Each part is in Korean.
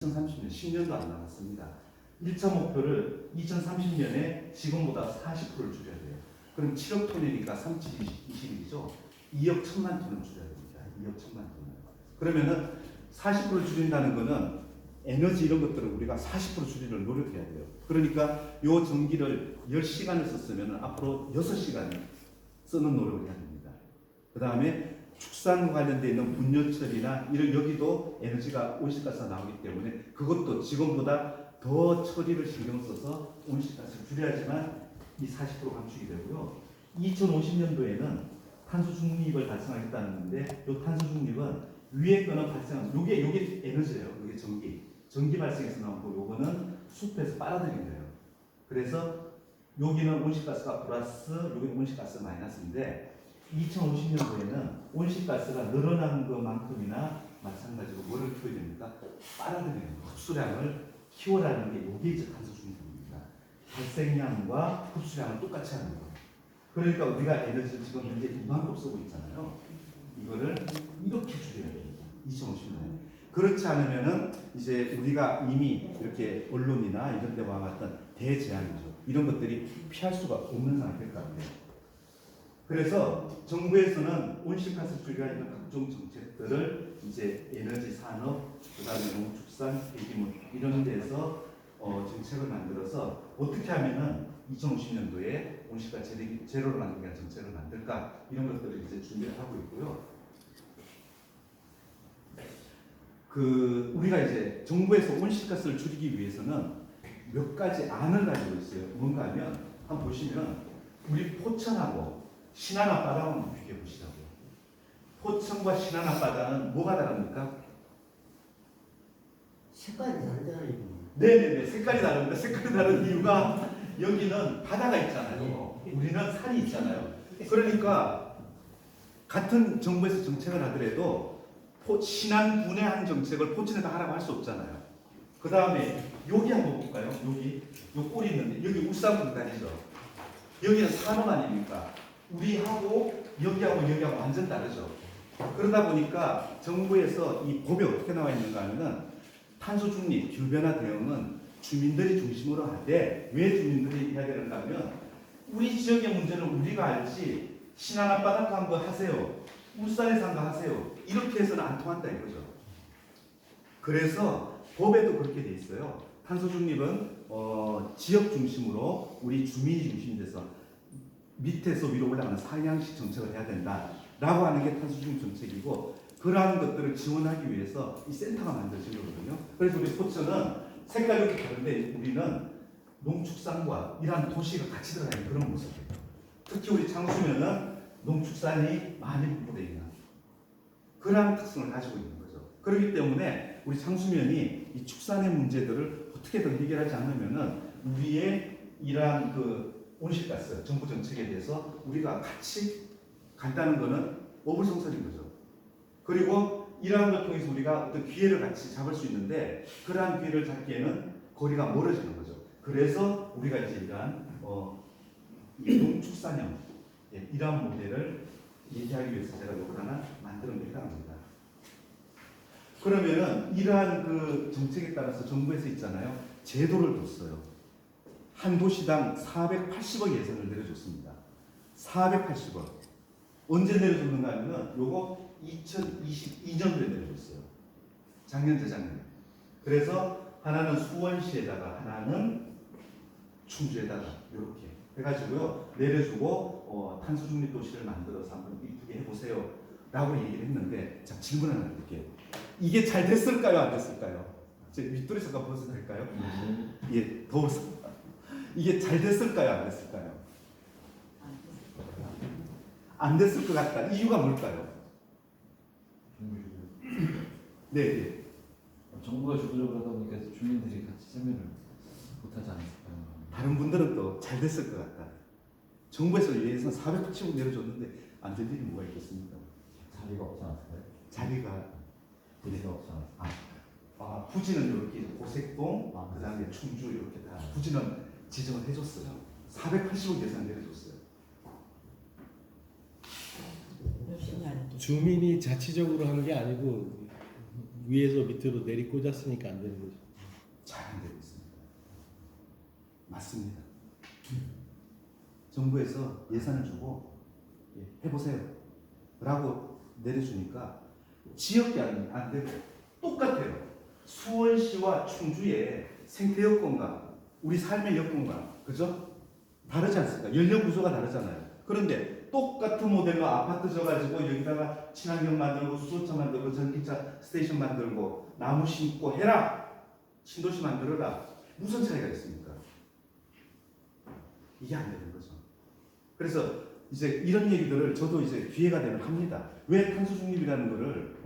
2030년 10년도 안 남았습니다. 1차 목표를 2030년에 지금보다 40%를 줄여야 돼요. 그럼 7억 톤이니까 3721이죠. 2억 1천만 톤을 줄여야 됩니다. 2억 1천만 톤을. 그러면은 40% 줄인다는 거는 에너지 이런 것들을 우리가 40% 줄이려고 노력해야 돼요. 그러니까 요 전기를 10시간을 썼으면 앞으로 6시간 쓰는 노력을 해야 됩니다. 그 다음에 축산과 관련되어 있는 분뇨 처리나 이런 여기도 에너지가 온실가스가 나오기 때문에 그것도 지금보다 더 처리를 신경 써서 온실가스를 줄여야지만 이 40% 감축이 되고요. 2050년도에는 탄소 중립을 달성하겠다는 건데 이 탄소 중립은 위에 거는 발생, 요게 에너지예요. 요게 전기 발생에서 나온 거, 요거는 숲에서 빨아들인 거예요. 그래서 여기는 온실가스가 플러스, 여기는 온실가스 마이너스인데 2050년도에는 온실가스가 늘어난 것만큼이나 마찬가지로 뭐를 키워야 됩니까? 빨아들이는 흡수량을 키워라는 게 이게 이제 탄소 중립입니다. 발생량과 흡수량을 똑같이 하는 거예요. 그러니까 우리가 에너지를 지금 현재 이만큼 쓰고 있잖아요. 이거를 이렇게 줄여야 됩니다. 2050년에. 그렇지 않으면은 이제 우리가 이미 이렇게 언론이나 이런 데 와봤던 대재앙이죠. 이런 것들이 피할 수가 없는 상황일 것 같아요. 그래서 정부에서는 온실가스 줄이가 있는 각종 정책들을 이제 에너지 산업, 그다음에 농축산, 폐기물 이런 데서 정책을 만들어서 어떻게 하면은 2050년도에 온실가스 제로를 만들기 위한 정책을 만들까 이런 것들을 이제 준비를 하고 있고요. 우리가 이제 정부에서 온실가스를 줄이기 위해서는 몇 가지 안을 가지고 있어요. 뭔가 하면 한번 보시면 우리 포천하고 신안 앞바다만 한번 비교해 보시자고요. 포천과 신안 앞바다는 뭐가 다릅니까? 색깔이 다르잖아요. 네네네, 색깔이 다릅니다. 색깔이 다른 이유가 여기는 바다가 있잖아요. 우리는 산이 있잖아요. 그러니까 같은 정부에서 정책을 하더라도 신안군의 한 정책을 포천에다 하라고 할 수 없잖아요. 그 다음에 여기 한번 볼까요? 여기 요 꼴이 있는데 여기 울산 분단이죠. 여기는 산업 아닙니까? 우리하고 여기하고 완전 다르죠. 그러다 보니까 정부에서 이 법에 어떻게 나와 있는가 하면은 탄소 중립, 기후변화 대응은 주민들이 중심으로 하되 왜 주민들이 해야 되는가 하면 우리 지역의 문제는 우리가 알지 신안 앞바닷가 한번 하세요. 울산에서 한번 하세요. 이렇게 해서는 안 통한다 이거죠. 그래서 법에도 그렇게 돼 있어요. 탄소 중립은 지역 중심으로 우리 주민이 중심이 돼서 밑에서 위로 올라가는 상향식 정책을 해야 된다라고 하는 게 탄소 중립 정책이고 그러한 것들을 지원하기 위해서 이 센터가 만들어진 거거든요. 그래서 우리 포천은 색깔이 이렇게 다른데 우리는 농축산과 이러한 도시가 같이 들어가는 그런 모습이에요. 특히 우리 장수면은 농축산이 많이 분포되어 있는 그러한 특성을 가지고 있는 거죠. 그렇기 때문에 우리 장수면이 이 축산의 문제들을 어떻게든 해결하지 않으면은 우리의 이러한 온실가스 정부 정책에 대해서 우리가 같이 간다는 것은 어불성설인 거죠. 그리고 이러한 걸 통해서 우리가 어떤 기회를 같이 잡을 수 있는데 그러한 기회를 잡기에는 거리가 멀어지는 거죠. 그래서 우리가 이제 이러한 농축산형 이러한 모델을 얘기하기 위해서 제가 이걸 하나 만들어 낼까 합니다. 그러면은 이러한 정책에 따라서 정부에서 있잖아요. 제도를 뒀어요. 한 도시당 480억 예산을 내려줬습니다. 480억. 언제 내려줬는가 하면은 요거 2022년도에 내려줬어요. 작년, 재작년에. 그래서 하나는 수원시에다가 하나는 충주에다가 이렇게 해가지고요. 내려주고 탄소 중립 도시를 만들어서 한번 이쁘게 해보세요. 라고 얘기를 했는데 자, 질문 하나 드릴게요. 이게 잘 됐을까요? 안 됐을까요? 제 윗돌이 잠깐 벗어도 될까요? 예, 더워서. 이게 잘 됐을까요? 안 됐을까요? 안 됐을 것 같다. 이유가 뭘까요? 네. 정부가 주도적으로 하다 보니까 주민들이 같이 참여를 못하지 않았을까요? 다른 분들은 또 잘 됐을 것 같다. 정부에서 예산 480억 내려줬는데 안 될 일이 뭐가 있겠습니까? 자리가 없지 않았을까요? 자리가 부지가 없지 않았을까요? 부지는 이렇게 고색동, 그 다음에 충주 이렇게 다 부지는 지정을 해줬어요. 480억 예산 내려줬어요. 열심히 하는 게. 주민이 자치적으로 한 게 아니고 위에서 밑으로 내리 꽂았으니까 안 되는 거죠. 잘 안 되고 있습니다. 맞습니다. 정부에서 예산을 주고 해보세요 라고 내려주니까 지역이 안 되고 똑같아요. 수원시와 충주의 생태 여건과 우리 삶의 여건과 그죠? 다르지 않습니까? 연령 구조가 다르잖아요. 그런데 똑같은 모델로 아파트 져가지고 여기다가 친환경 만들고 수소차 만들고 전기차 스테이션 만들고 나무 심고 해라. 신도시 만들어라. 무슨 차이가 있습니까? 이게 안 되는 거죠. 그래서 이제 이런 얘기들을 저도 이제 기회가 되면 합니다. 왜 탄소 중립이라는 거를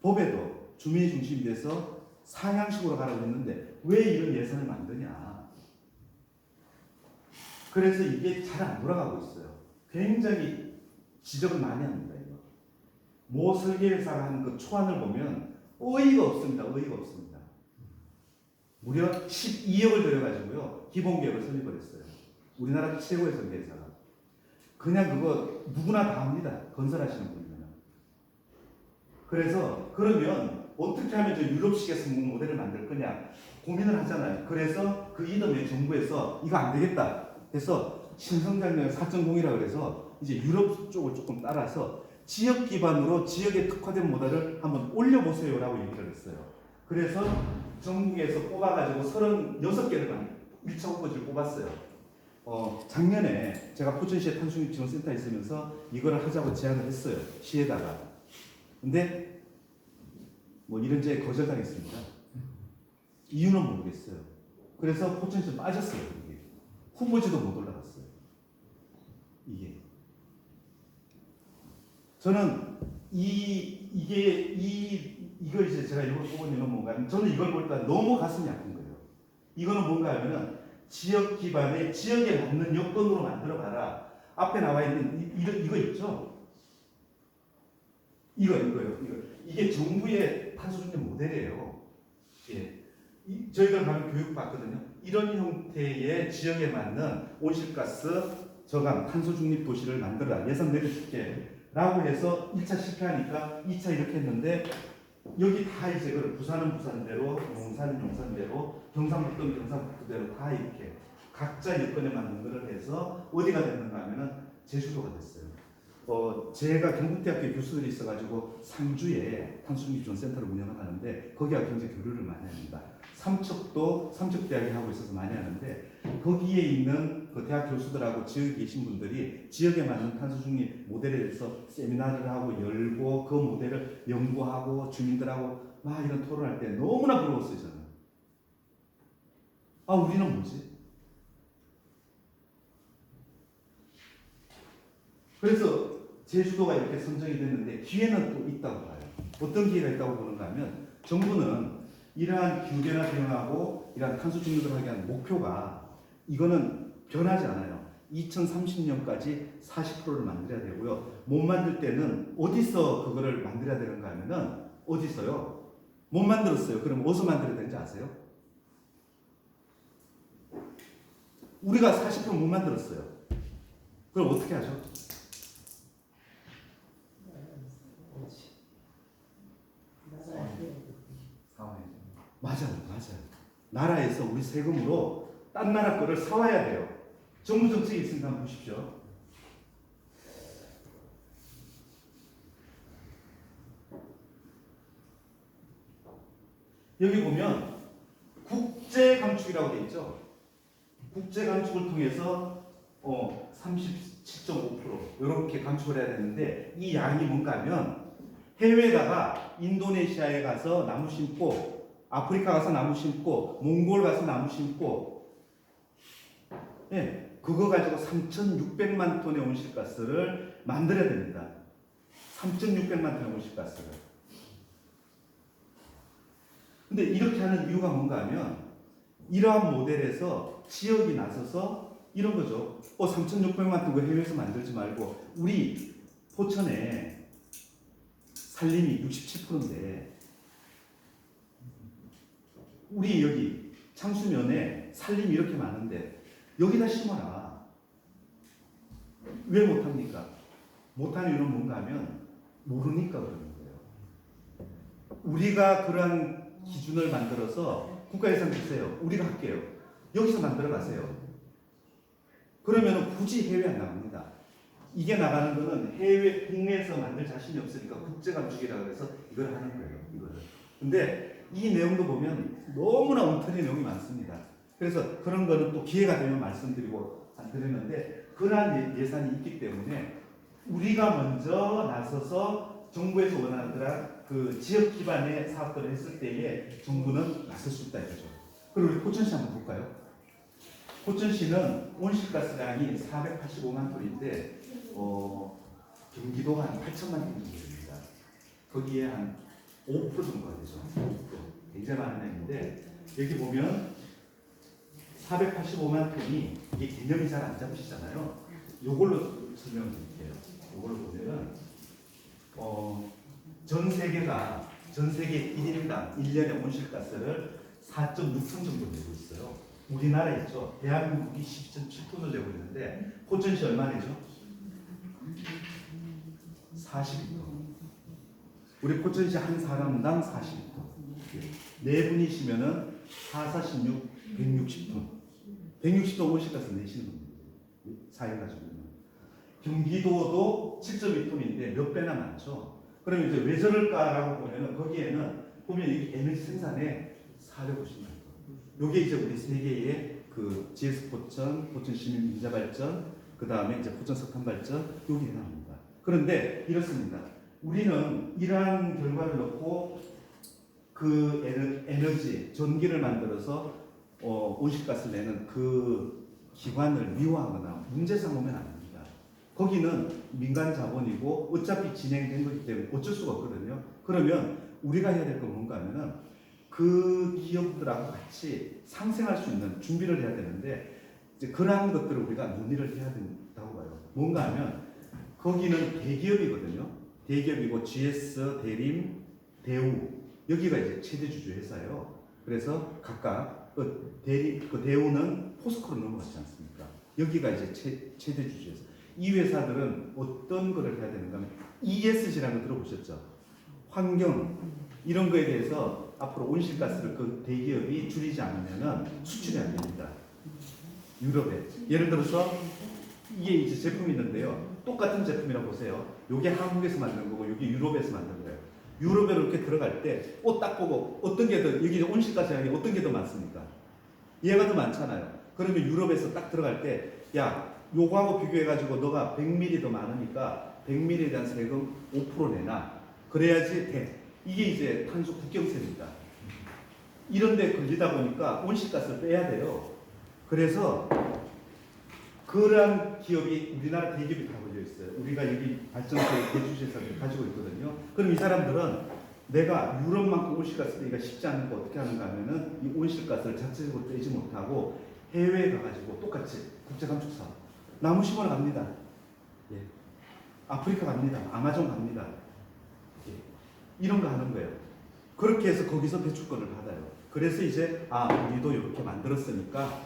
법에도 주민 중심이 돼서 상향식으로 가라고 했는데 왜 이런 예산을 만드냐? 그래서 이게 잘 안 돌아가고 있어요. 굉장히 지적을 많이 합니다. 이거. 모 설계회사가 한 그 초안을 보면 어이가 없습니다. 어이가 없습니다. 무려 12억을 들여가지고요 기본 계획을 설립을 했어요. 우리나라 최고의 설계회사가. 그냥 그거 누구나 다 합니다. 건설하시는 분이면. 그래서 그러면 어떻게 하면 저 유럽식의 성공 모델을 만들 거냐 고민을 하잖아요. 그래서 그 이듬해 정부에서 이거 안 되겠다 해서 신성장력 4.0이라고 그래서 이제 유럽 쪽을 조금 따라서 지역 기반으로 지역에 특화된 모델을 한번 올려보세요라고 얘기를 했어요. 그래서 전국에서 뽑아가지고 36개를 1차 후보지를 뽑았어요. 작년에 제가 포천시에 탄수중립 지원센터에 있으면서 이걸 하자고 제안을 했어요. 시에다가. 근데 뭐 이런저런 거절당했습니다. 이유는 모르겠어요. 그래서 포천시 빠졌어요. 이게. 후보지도 못 올라갔어요. 이게. 저는 이걸 이제 제가 이걸 뽑은 이유는 뭔가 하면 저는 이걸 볼 때 너무 가슴이 아픈 거예요. 이거는 뭔가 하면은 지역 기반의 지역에 맞는 여건으로 만들어 봐라. 앞에 나와 있는 이거 있죠? 이거요. 이게 정부의 탄소중립 모델이에요. 예. 저희들 가면 교육 받거든요. 이런 형태의 지역에 맞는 온실가스 저감 탄소중립 도시를 만들어라. 예산 내려줄게. 라고 해서 1차 실패하니까 2차 이렇게 했는데 여기 다 이제 부산은 부산대로, 용산은 용산대로, 경상북도는 경상북도대로 다 이렇게 각자 여건에 맞는 거를 해서 어디가 됐는가 하면은 제주도가 됐어요. 제가 경북대학교 교수들이 있어가지고 상주에 탄소중립 지원센터를 운영을 하는데 거기와 굉장히 교류를 많이 합니다. 삼척도 삼척대학이 하고 있어서 많이 하는데 거기에 있는 그 대학 교수들하고 지역에 계신 분들이 지역에 맞는 탄소중립 모델에 대해서 세미나를 하고 열고 그 모델을 연구하고 주민들하고 막 이런 토론할 때 너무나 부러웠어요. 저는. 우리는 뭐지? 그래서 제주도가 이렇게 선정이 됐는데 기회는 또 있다고 봐요. 어떤 기회가 있다고 보는가 하면 정부는 이러한 기후변화 대응하고 이러한 탄소 중립을 하기 위한 목표가 이거는 변하지 않아요. 2030년까지 40%를 만들어야 되고요. 못 만들 때는 어디서 그거를 만들어야 되는가 하면은 어디서요? 못 만들었어요. 그럼 어디서 만들어야 되는지 아세요? 우리가 40%못 만들었어요. 그럼 어떻게 하죠? 맞아요. 나라에서 우리 세금으로 딴 나라 거를 사와야 돼요. 정부 정책이 있으니까 한번 보십시오. 여기 보면 국제 감축이라고 되어 있죠. 국제 감축을 통해서 37.5% 이렇게 감축을 해야 되는데 이 양이 뭔가 하면 해외에다가 인도네시아에 가서 나무 심고 아프리카 가서 나무 심고 몽골 가서 나무 심고 그거 가지고 3,600만 톤의 온실가스를 만들어야 됩니다. 3,600만 톤의 온실가스를. 근데 이렇게 하는 이유가 뭔가 하면 이러한 모델에서 지역이 나서서 이런 거죠. 3,600만 톤 해외에서 만들지 말고 우리 포천에 산림이 67%인데 우리 여기 창수면에 산림이 이렇게 많은데 여기다 심어라. 왜 못합니까? 못하는 이유는 뭔가 하면 모르니까 그러는 거예요. 우리가 그러한 기준을 만들어서 국가 예산 주세요. 우리가 할게요. 여기서 만들어 가세요. 그러면 굳이 해외 안 나갑니다. 이게 나가는 거는 해외 국내에서 만들 자신이 없으니까 국제 감축이라고 해서 이걸 하는 거예요. 이거를. 근데 이 내용도 보면 너무나 엉터리 내용이 많습니다. 그래서 그런 거는 또 기회가 되면 말씀드리고 안 드리는데 그러한 예산이 있기 때문에 우리가 먼저 나서서 정부에서 원하는 그 지역 기반의 사업들을 했을 때에 정부는 나설 수 있다 이거죠. 그리고 우리 포천시 한번 볼까요? 포천시는 온실가스량이 485만 톤인데 경기도가 한 8천만 톤 정도 됩니다. 거기에 한 5% 정도가 되죠. 5%. 굉장히 많은 양인데 여기 보면 485만 톤이 이게 개념이 잘 안 잡히잖아요. 요걸로 설명을 드릴게요. 요걸로 보면은 전 세계 1인당 1년에 온실가스를 4.6톤 정도 내고 있어요. 우리나라 있죠. 대한민국이 12.7톤을 내고 있는데 포천시 얼마 내죠? 42톤. 우리 포천시 한 사람당 42톤. 네 분이시면은 4, 46, 160톤. 160톤 온실가스 내시는 겁니다. 4인 가족이면. 경기도도 7.2톤인데 몇 배나 많죠. 그럼 이제 왜 저럴까라고 보면은 거기에는 보면 이 에너지 생산에 450만 톤. 요게 이제 우리 세 개의 그 GS 포천, 포천 시민 민자 발전, 그 다음에 이제 포천 석탄 발전 여기 해당합니다. 그런데 이렇습니다. 우리는 이러한 결과를 놓고 그 에너지 전기를 만들어서 온실가스를 내는 그 기관을 미화하거나 문제 삼으면 안 됩니다. 거기는 민간 자본이고 어차피 진행된 거기 때문에 어쩔 수가 없거든요. 그러면 우리가 해야 될 건 뭔가 하면은 그 기업들하고 같이 상생할 수 있는 준비를 해야 되는데 이제 그러한 것들을 우리가 논의를 해야 된다고 봐요. 뭔가 하면 거기는 대기업이거든요. 대기업이고 GS, 대림, 대우 여기가 이제 최대 주주 회사예요. 그래서 각각 그 대우는 포스코로 넘어갔지 않습니까? 여기가 이제 최대 주주 회사. 이 회사들은 어떤 거를 해야 되는가 하면 ESG라는 거 들어보셨죠? 환경 이런 거에 대해서 앞으로 온실가스를 그 대기업이 줄이지 않으면 수출이 안 됩니다. 유럽에 예를 들어서 이게 이제 제품이 있는데요. 똑같은 제품이라고 보세요. 이게 한국에서 만든 거고 이게 유럽에서 만든 거예요. 유럽에 이렇게 들어갈 때 옷 딱 보고 어떤 게 더 여기 온실가스 양이 어떤 게 더 많습니까? 얘가 더 많잖아요. 그러면 유럽에서 딱 들어갈 때 야 요거하고 비교해가지고 너가 100ml 더 많으니까 100ml에 대한 세금 5% 내놔. 그래야지 돼. 이게 이제 탄소 국경세입니다. 이런데 걸리다 보니까 온실가스를 빼야 돼요. 그래서 그러한 기업이 우리나라 대기업이 다 걸려 있어요. 우리가 여기 발전소에 대주시에서 가지고 있거든요. 그럼 이 사람들은 내가 유럽만큼 온실가스 빼기가 쉽지 않은 거 어떻게 하는가 하면은 이 온실가스를 자체적으로 빼지 못하고 해외에 가가지고 똑같이 국제감축사 나무 심으러 갑니다. 예. 아프리카 갑니다. 아마존 갑니다. 예. 이런 거 하는 거예요. 그렇게 해서 거기서 배출권을 받아요. 그래서 이제 우리도 이렇게 만들었으니까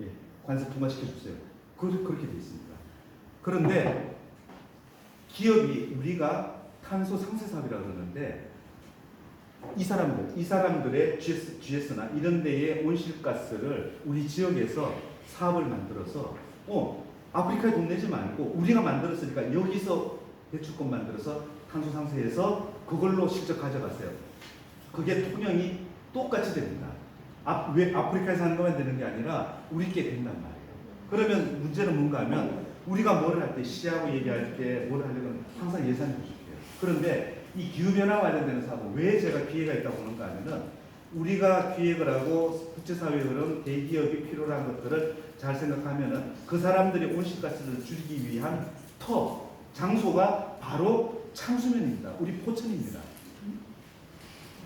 예. 관세 통과시켜 주세요. 그렇게 돼 있습니다. 그런데 기업이 우리가 탄소 상세 사업이라고 그러는데 이 사람들의 GS나 이런 데의 온실가스를 우리 지역에서 사업을 만들어서 아프리카에 돈 내지 말고 우리가 만들었으니까 여기서 배출권 만들어서 탄소 상세해서 그걸로 실적 가져가세요. 그게 통영이 똑같이 됩니다. 왜 아프리카에서 하는 것만 되는 게 아니라 우리께 된단 말이에요. 그러면 문제는 뭔가 하면 우리가 뭘 할 때 시하고 얘기할 때 뭘 하려면 항상 예산이 부족해요. 그런데 이 기후변화 관련되는 사업은 왜 제가 기회가 있다고 보는가 하면은 우리가 기획을 하고 국제사회 흐름, 대기업이 필요한 것들을 잘 생각하면은 그 사람들이 온실가스를 줄이기 위한 장소가 바로 창수면입니다. 우리 포천입니다.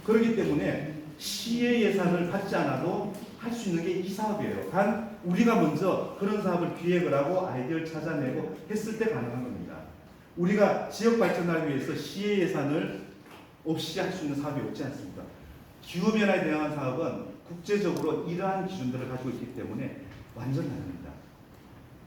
그렇기 때문에 시의 예산을 받지 않아도 할 수 있는 게 이 사업이에요. 단 우리가 먼저 그런 사업을 기획을 하고 아이디어를 찾아내고 했을 때 가능한 겁니다. 우리가 지역 발전을 하기 위해서 시의 예산을 없이 할 수 있는 사업이 없지 않습니까? 기후변화에 대한 사업은 국제적으로 이러한 기준들을 가지고 있기 때문에 완전 다릅니다.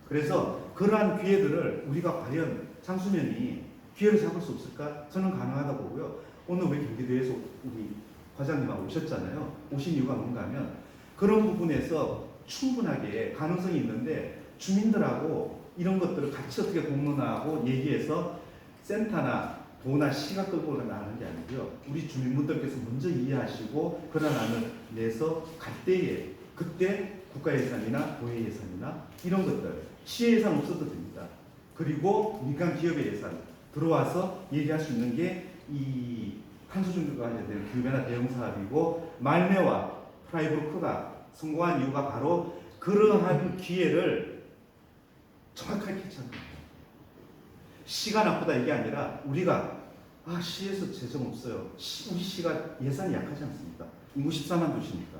그래서 그러한 기회들을 우리가 과연 장수면이 기회를 잡을 수 없을까? 저는 가능하다고 보고요. 오늘 왜 경기도에서 우리 과장님하고 오셨잖아요. 오신 이유가 뭔가 하면 그런 부분에서 충분하게 가능성이 있는데 주민들하고 이런 것들을 같이 어떻게 공론화하고 얘기해서 센터나 도나 시가 끌고 나가는 게 아니고요. 우리 주민분들께서 먼저 이해하시고 그런 안을 내서 갈 때에 그때 국가 예산이나 도의 예산이나 이런 것들 시의 예산 없어도 됩니다. 그리고 민간 기업의 예산 들어와서 얘기할 수 있는 게 이 탄소중립과 관련된 기업이나 대형 사업이고 말매와 프라이브크가 성공한 이유가 바로 그러한 기회를 정확하게 캐치한 겁니다. 시가 나쁘다 이게 아니라 우리가 시에서 재정 없어요. 우리 시가 예산이 약하지 않습니까? 인구 14만 도시니까.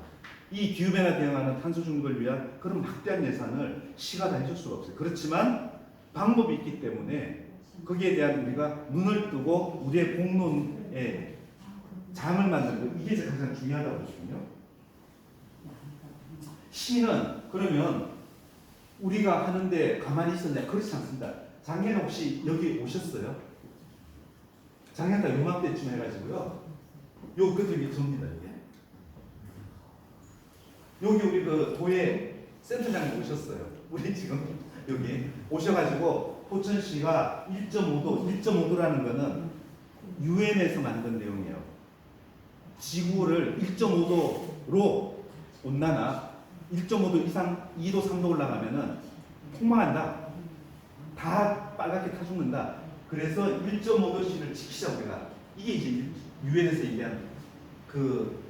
이 기후변화 대응하는 탄소중립을 위한 그런 막대한 예산을 시가 다 해줄 수가 없어요. 그렇지만 방법이 있기 때문에 거기에 대한 우리가 눈을 뜨고 우리의 공론에 장을 만드는 거 이게 가장 중요하다고 보거든요. 시는 그러면 우리가 하는데 가만히 있었냐? 그렇지 않습니다. 작년에 혹시 여기 오셨어요? 작년 달 요맘때쯤 해가지고요. 그게 접니다 이게. 여기 우리 그 도의 센터장님 오셨어요. 우리 지금 여기 오셔가지고 포천시가 1.5도라는 거는 UN에서 만든 내용이에요. 지구를 1.5도로 온난화 1.5도 이상 2도 3도 올라가면은 폭망한다. 다 빨갛게 타 죽는다. 그래서 1.5도씨를 지키자 우리가. 이게 이제 유엔에서 얘기한 그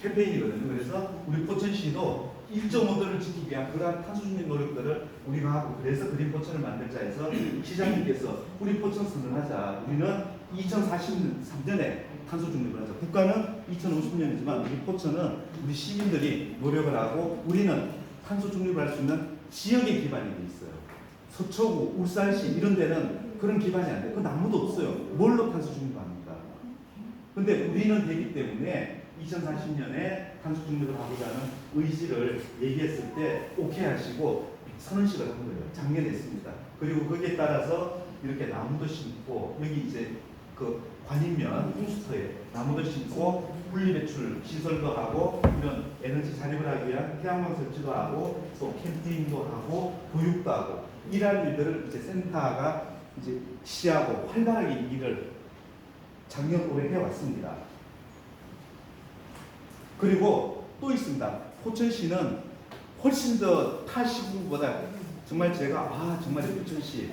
캠페인이거든요. 그래서 우리 포천시도 1.5도를 지키기 위한 그러한 탄소중립 노력들을 우리가 하고 그래서 그린 포천을 만들자 해서 시장님께서 우리 포천 선언하자. 우리는 2043년에 탄소중립을 하자. 국가는 2050년이지만 우리 포천은 우리 시민들이 노력을 하고 우리는 탄소중립을 할 수 있는 지역의 기반이 돼 있어요. 서초구, 울산시 이런 데는 그런 기반이 안 돼요. 그건 아무도 없어요. 뭘로 탄소중립합니까? 근데 우리는 되기 때문에 2040년에 탄소중립을 하고자 하는 의지를 얘기했을 때 오케이 하시고 선언식을 한 거예요. 작년에 했습니다. 그리고 거기에 따라서 이렇게 나무도 심고 여기 이제 그 관인면 홍수터에 나무도 심고 분리배출 시설도 하고 이런 에너지 자립을 하기 위한 태양광 설치도 하고 또 캠핑도 하고 교육도 하고 이러한 일들을 이제 센터가 이제 시하고 활발하게 이 일을 작년 올해 해왔습니다. 그리고 또 있습니다. 포천시는 훨씬 더 타 시군보다 정말 제가 정말 포천시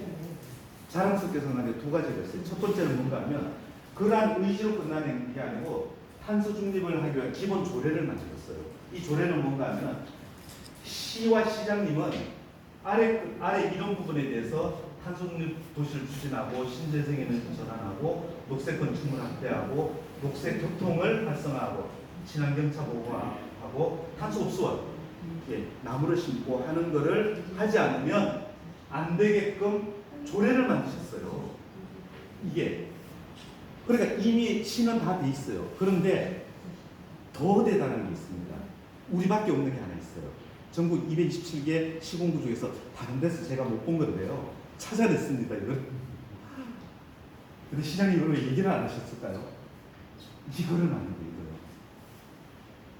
자랑스럽게 생각하는 게 두 가지가 있어요. 첫 번째는 뭔가 하면 그러한 의지로 끝나는 게 아니고 탄소 중립을 하기 위한 기본 조례를 만들었어요. 이 조례는 뭔가 하면 시와 시장님은 아래 이런 부분에 대해서 탄소 중립 도시를 추진하고 신재생 에너지 전환하고 녹색 건축물 확대하고 녹색 교통을 활성화하고 친환경차 보호하고 탄소 흡수원 나무를 심고 하는 것을 하지 않으면 안 되게끔 조례를 만드셨어요. 이게 그러니까 이미 시는 다 돼 있어요. 그런데 더 대단한 게 있습니다. 우리밖에 없는 게 하나 있어요. 전국 227개 시군구 중에서 다른 데서 제가 못 본 건데요. 찾아냈습니다. 이걸. 근데 시장님 이걸 왜 얘기를 안 하셨을까요? 이거를 만든 거예요.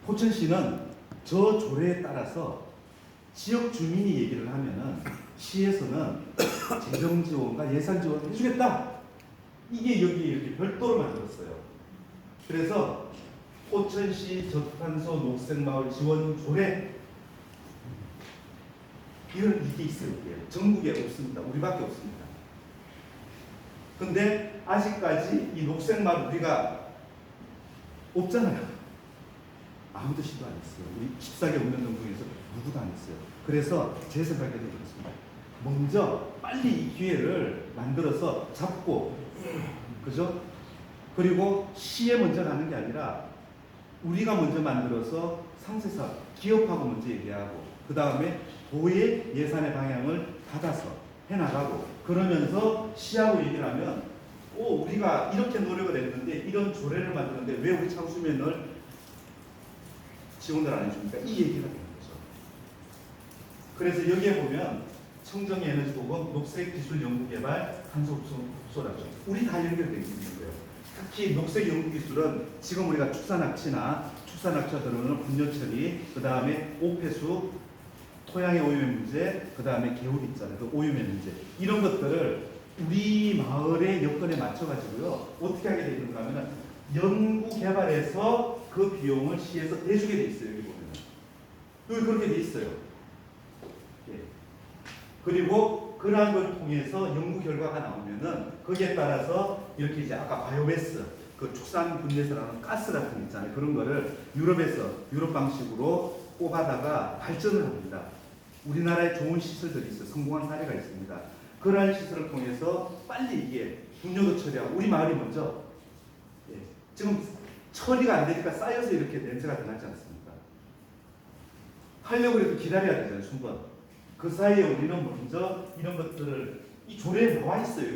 포천시는 저 조례에 따라서 지역 주민이 얘기를 하면은 시에서는 재정 지원과 예산 지원 해주겠다. 이게 여기 이렇게 별도로 만들었어요. 그래서 포천시 저탄소 녹색마을 지원 조례 이게 있어요. 전국에 없습니다. 우리밖에 없습니다. 근데 아직까지 이 녹색마을 우리가 없잖아요. 아무도 시도 안 했어요. 우리 14개 운영동 중에서 누구도 안 했어요. 그래서 제 생각에도 그렇습니다. 먼저 빨리 이 기회를 만들어서 잡고, 그죠? 그리고 시에 먼저 가는 게 아니라 우리가 먼저 만들어서 상세사 기업하고 먼저 얘기하고 그 다음에 도의 예산의 방향을 받아서 해나가고 그러면서 시하고 얘기를 하면 우리가 이렇게 노력을 했는데 이런 조례를 만드는데 왜 우리 창수면을 지원을 안 해줍니까? 이 얘기가 되는 거죠. 그래서 여기에 보면 청정에너지보건, 녹색기술연구개발, 탄소흡수라죠. 우리 다 연결되어 있는 거예요. 특히 녹색 연구 기술은 지금 우리가 축산악취나 축산악취가 들어오는 분뇨 처리, 그 다음에 오폐수, 토양의 오염의 문제, 그 다음에 개울 있잖아요. 그 오염의 문제. 이런 것들을 우리 마을의 여건에 맞춰가지고요. 어떻게 하게 되어 있는가 하면은 연구 개발해서 그 비용을 시에서 대주게 돼 있어요. 여기 보면은. 여기 그렇게 돼 있어요. 예. 그리고 그러한 걸 통해서 연구 결과가 나오면은 거기에 따라서 이렇게 이제 아까 바이오매스, 그 축산 분해에서 나오는 가스 같은 거 있잖아요. 그런 거를 유럽 방식으로 뽑아다가 발전을 합니다. 우리나라에 좋은 시설들이 있어요. 성공한 사례가 있습니다. 그러한 시설을 통해서 빨리 이게 분뇨도 처리하고 우리 마을이 먼저 예, 지금 처리가 안 되니까 쌓여서 이렇게 냄새가 나지 않습니까? 하려고 해도 기다려야 되잖아요. 순번. 그 사이에 우리는 먼저 이런 것들을 이 조례에 나와 있어요.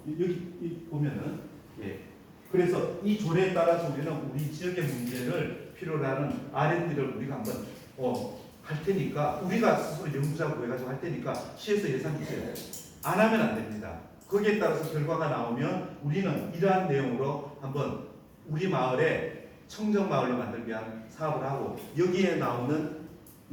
여기 보면은 예. 그래서 이 조례에 따라서 우리는 우리 지역의 문제를 필요로 하는 R&D를 우리가 한번 할 테니까 우리가 스스로 연구자 구해가지고 할 테니까 시에서 예산 주세요. 안 하면 안 됩니다. 거기에 따라서 결과가 나오면 우리는 이러한 내용으로 한번 우리 마을에 청정 마을로 만들기 위한 사업을 하고 여기에 나오는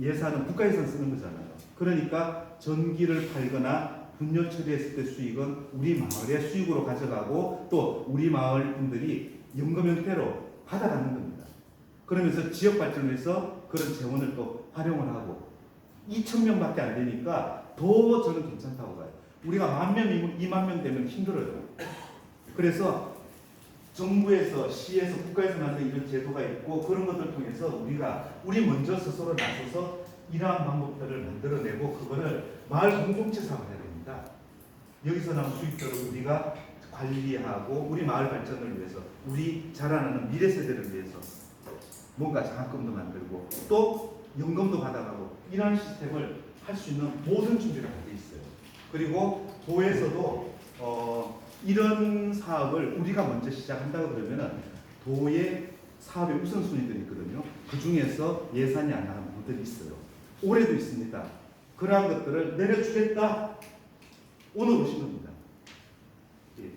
예산은 국가 예산 쓰는 거잖아요. 그러니까 전기를 팔거나 분뇨 처리했을 때 수익은 우리 마을의 수익으로 가져가고 또 우리 마을 분들이 연금 형태로 받아가는 겁니다. 그러면서 지역 발전을 해서 그런 재원을 또 활용을 하고 2,000명밖에 안 되니까 더 저는 괜찮다고 봐요. 우리가 10,000명, 20,000명 되면 힘들어요. 그래서 정부에서, 시에서, 국가에서 만든 이런 제도가 있고 그런 것들을 통해서 우리 먼저 스스로 나서서 이러한 방법들을 만들어내고 그거를 마을 공동체 사업을 해야 됩니다. 여기서 나온 수익들을 우리가 관리하고 우리 마을 발전을 위해서 우리 자라나는 미래 세대를 위해서 뭔가 장학금도 만들고 또 연금도 받아가고 이런 시스템을 할 수 있는 모든 준비가 다 돼 있어요. 그리고 도에서도 이런 사업을 우리가 먼저 시작한다고 그러면은 도의 사업의 우선순위들이 있거든요. 그 중에서 예산이 안 나가는 부분들이 있어요. 올해도 있습니다. 그러한 것들을 내려주겠다. 오늘 오신 겁니다. 예.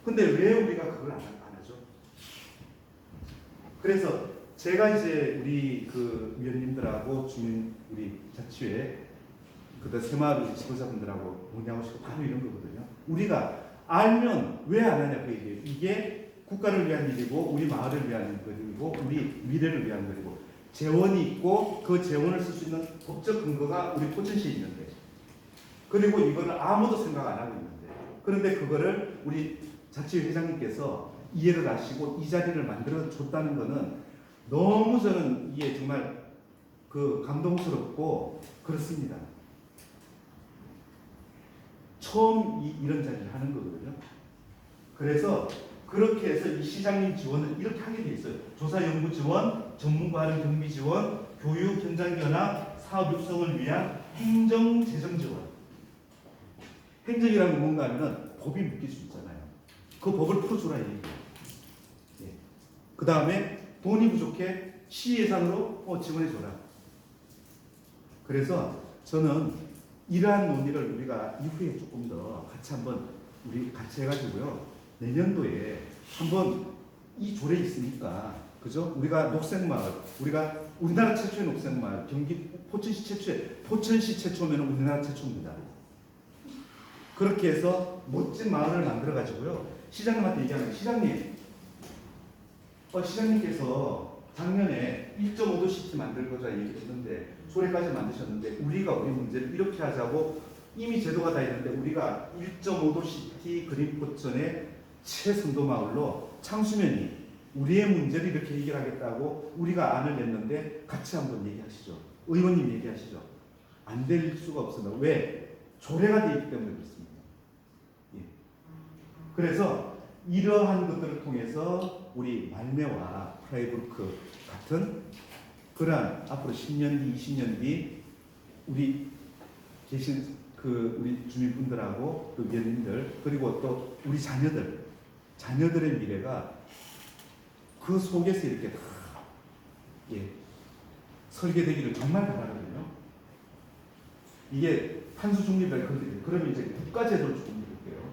근데 왜 우리가 그걸 안 하죠? 그래서 제가 이제 우리 그 위원님들하고 주민 우리 자치회 그다음 새마을 지도자분들하고 논의하고 싶고 바로 이런 거거든요. 우리가 알면 왜 안 하냐 그 얘기예요. 이게 국가를 위한 일이고 우리 마을을 위한 일이고 우리 미래를 위한 일이고 재원이 있고 그 재원을 쓸 수 있는 법적 근거가 우리 포천시에 있는데 그리고 이거를 아무도 생각 안 하고 있는데 그런데 그거를 우리 자치회 회장님께서 이해를 하시고 이 자리를 만들어 줬다는 거는 너무 저는 이게 정말 그 감동스럽고 그렇습니다. 처음 이런 자리를 하는 거거든요. 그래서 그렇게 해서 이 시장님 지원을 이렇게 하게 돼 있어요. 조사 연구 지원, 전문가 활용 경비 지원, 교육 현장 견학, 사업 육성을 위한 행정 재정 지원. 행정이라는 게 뭔가 하면 법이 묶일 수 있잖아요. 그 법을 풀어주라 얘기예요. 예. 그 다음에 돈이 부족해 시 예산으로 지원해줘라. 그래서 저는 이러한 논의를 우리가 이후에 조금 더 같이 한번 우리 같이 해가지고요. 내년도에 한번 이 조례 있으니까 그죠? 우리가 녹색마을, 우리가 우리나라 최초의 녹색마을, 경기 포천시 최초면 우리나라 최초입니다. 그렇게 해서 멋진 마을을 만들어 가지고요. 시장님한테 얘기하는 시장님께서 작년에 1.5도 시티 만들고자 얘기했는데 조례까지 만드셨는데 우리가 우리 문제를 이렇게 하자고 이미 제도가 다 있는데 우리가 1.5도 시티 그린 포천의 최선도 마을로 창수면이 우리의 문제를 이렇게 해결하겠다고 우리가 안을 냈는데 같이 한번 얘기하시죠. 의원님 얘기하시죠. 안 될 수가 없습니다. 왜? 조례가 되어 있기 때문에 그렇습니다. 예. 그래서 이러한 것들을 통해서 우리 말매와 프라이브루크 같은 그러한 앞으로 10년 뒤, 20년 뒤 우리 계신 그 우리 주민분들하고 또 위원님들 그리고 또 우리 자녀들의 미래가 그 속에서 이렇게 다 설계되기를 정말 바라거든요. 이게 탄소 중립을 그러면 이제 국가 제도를 조금 해볼게요.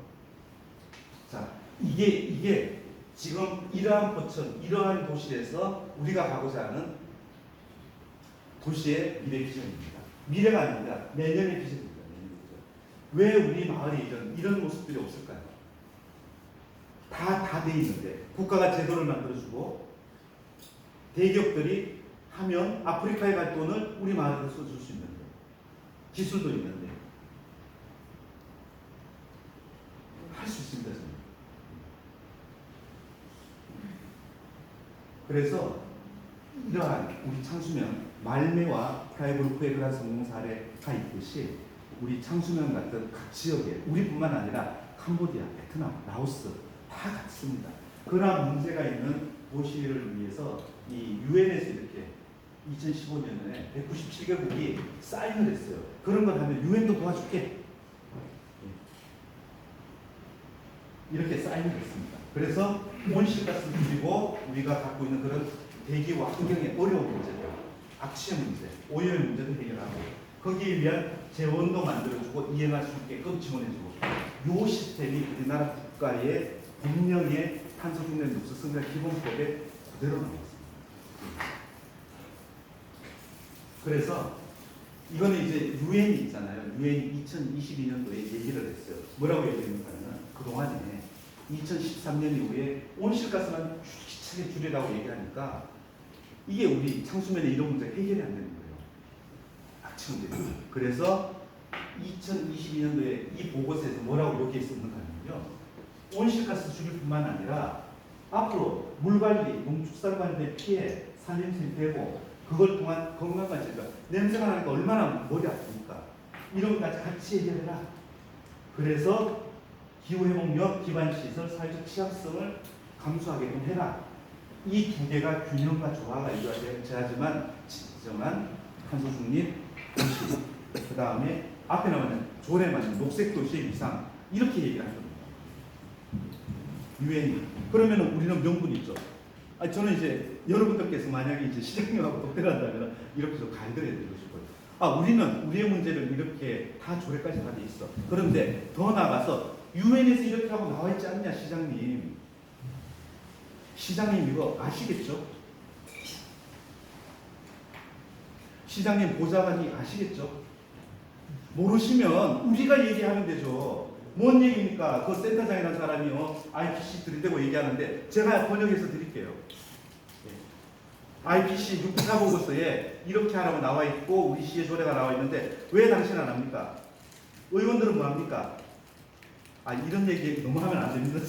자, 이게 지금 이러한 포천, 이러한 도시에서 우리가 가고자 하는 도시의 미래 비전입니다. 미래가 아닙니다. 내년의 비전입니다. 내년의 비전. 왜 우리 마을에 이런 모습들이 없을까요? 다 돼 있는데 국가가 제도를 만들어주고 대기업들이 하면 아프리카에 갈 돈을 우리 마을에서 써줄 수 있는데 기술도 있는데 할 수 있습니다. 저는. 그래서 이러한 우리 창수면 말매와 프라이브루프의 그런 성공 사례가 있듯이 우리 창수면 같은 각 지역에 우리뿐만 아니라 캄보디아, 베트남, 라오스 다 같습니다. 그러한 문제가 있는 도시를 위해서 이 유엔에서 이렇게 2015년에 197개국이 사인을 했어요. 그런 걸 하면 유엔도 도와줄게. 이렇게 사인을 했습니다. 그래서 온실가스를 줄이고 우리가 갖고 있는 그런 대기와 환경의 어려운 문제들, 악취의 문제, 오염의 문제도 해결하고 거기에 위한 재원도 만들어주고 이행할 수 있게끔 지원해주고 이 시스템이 우리나라 국가의 공명의 탄소 중립 녹색 성장 기본법에 그대로 나왔습니다. 그래서 이거는 이제 유엔이 있잖아요. 유엔이 2022년도에 얘기를 했어요. 뭐라고 얘기했냐면 그동안에 2013년 이후에 온실가스만 기차게 줄이라고 얘기하니까 이게 우리 창수면의 이런 문제 해결이 안 되는 거예요. 악취 문제. 그래서 2022년도에 이 보고서에서 뭐라고 여기에 있었는가 하면요. 온실가스 줄일 뿐만 아니라 앞으로 물관리, 농축산관리의 피해, 산림이 되고 그걸 통한 건강까지 냄새가 나니까 얼마나 머리 아픕니까? 이런 것까지 같이 해결해라. 그래서 기후회복력, 기반시설, 사회적 취약성을 감수하게끔 해라. 이 두 개가 균형과 조화가 이루어져야지만 진정한 탄소 중립 도시, 그 다음에 앞에 나오는 조례 맞는 녹색 도시의 위상 이렇게 얘기를 합니다. 유엔이. 그러면 우리는 명분이 있죠. 저는 이제 여러분들께서 만약에 이제 시장님하고 독대한다면 이렇게 좀 가이드를 해드리고 싶어요. 우리는 우리의 문제를 이렇게 다 조례까지 다 돼 있어. 그런데 더 나아가서 유엔에서 이렇게 하고 나와 있지 않냐, 시장님. 시장님 이거 아시겠죠? 시장님 보좌관이 아시겠죠? 모르시면 우리가 얘기하면 되죠. 뭔 얘기입니까? 그 센터장이라는 사람이 IPC 들이대고 얘기하는데 제가 번역해서 드릴게요. IPC 6차 보고서에 이렇게 하라고 나와 있고 우리 시의 조례가 나와 있는데 왜 당신 안 합니까? 의원들은 뭐 합니까? 이런 얘기 너무 하면 안 됩니다.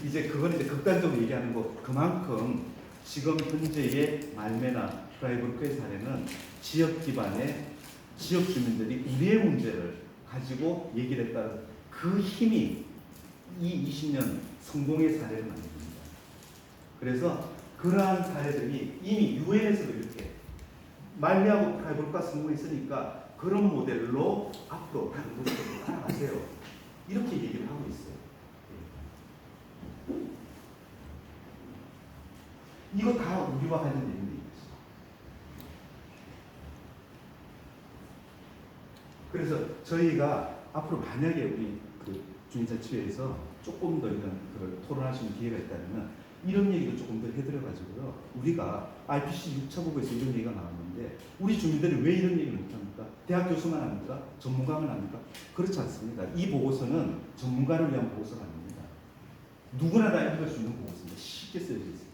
이제 그건 이제 극단적으로 얘기하는 거. 그만큼 지금 현재의 말매나 프라이브루크의 사례는 지역 기반의 지역 주민들이 우리의 문제를 가지고 얘기를 했다는 그 힘이 이 20년 성공의 사례를 만듭니다. 그래서 그러한 사례들이 이미 유엔에서도 이렇게 말미하고 프라이브루크가 성공했으니까 그런 모델로 앞으로 다른 곳으로 따라가세요. 이렇게 얘기를 하고 있어요. 이거 다 우리와 관련된 얘기입니다. 그래서 저희가 앞으로 만약에 우리 그 주민자치회에서 조금 더 이런 걸 토론할 수 있는 기회가 있다면 이런 얘기도 조금 더 해드려가지고요. 우리가 IPC 6차 보고에서 이런 얘기가 나왔는데 우리 주민들이 왜 이런 얘기를 못합니까? 대학 교수만 합니까? 전문가만 합니까? 그렇지 않습니다. 이 보고서는 전문가를 위한 보고서가 아닙니다. 누구나 다 읽을 수 있는 보고서입니다. 쉽게 쓰여져 있습니다.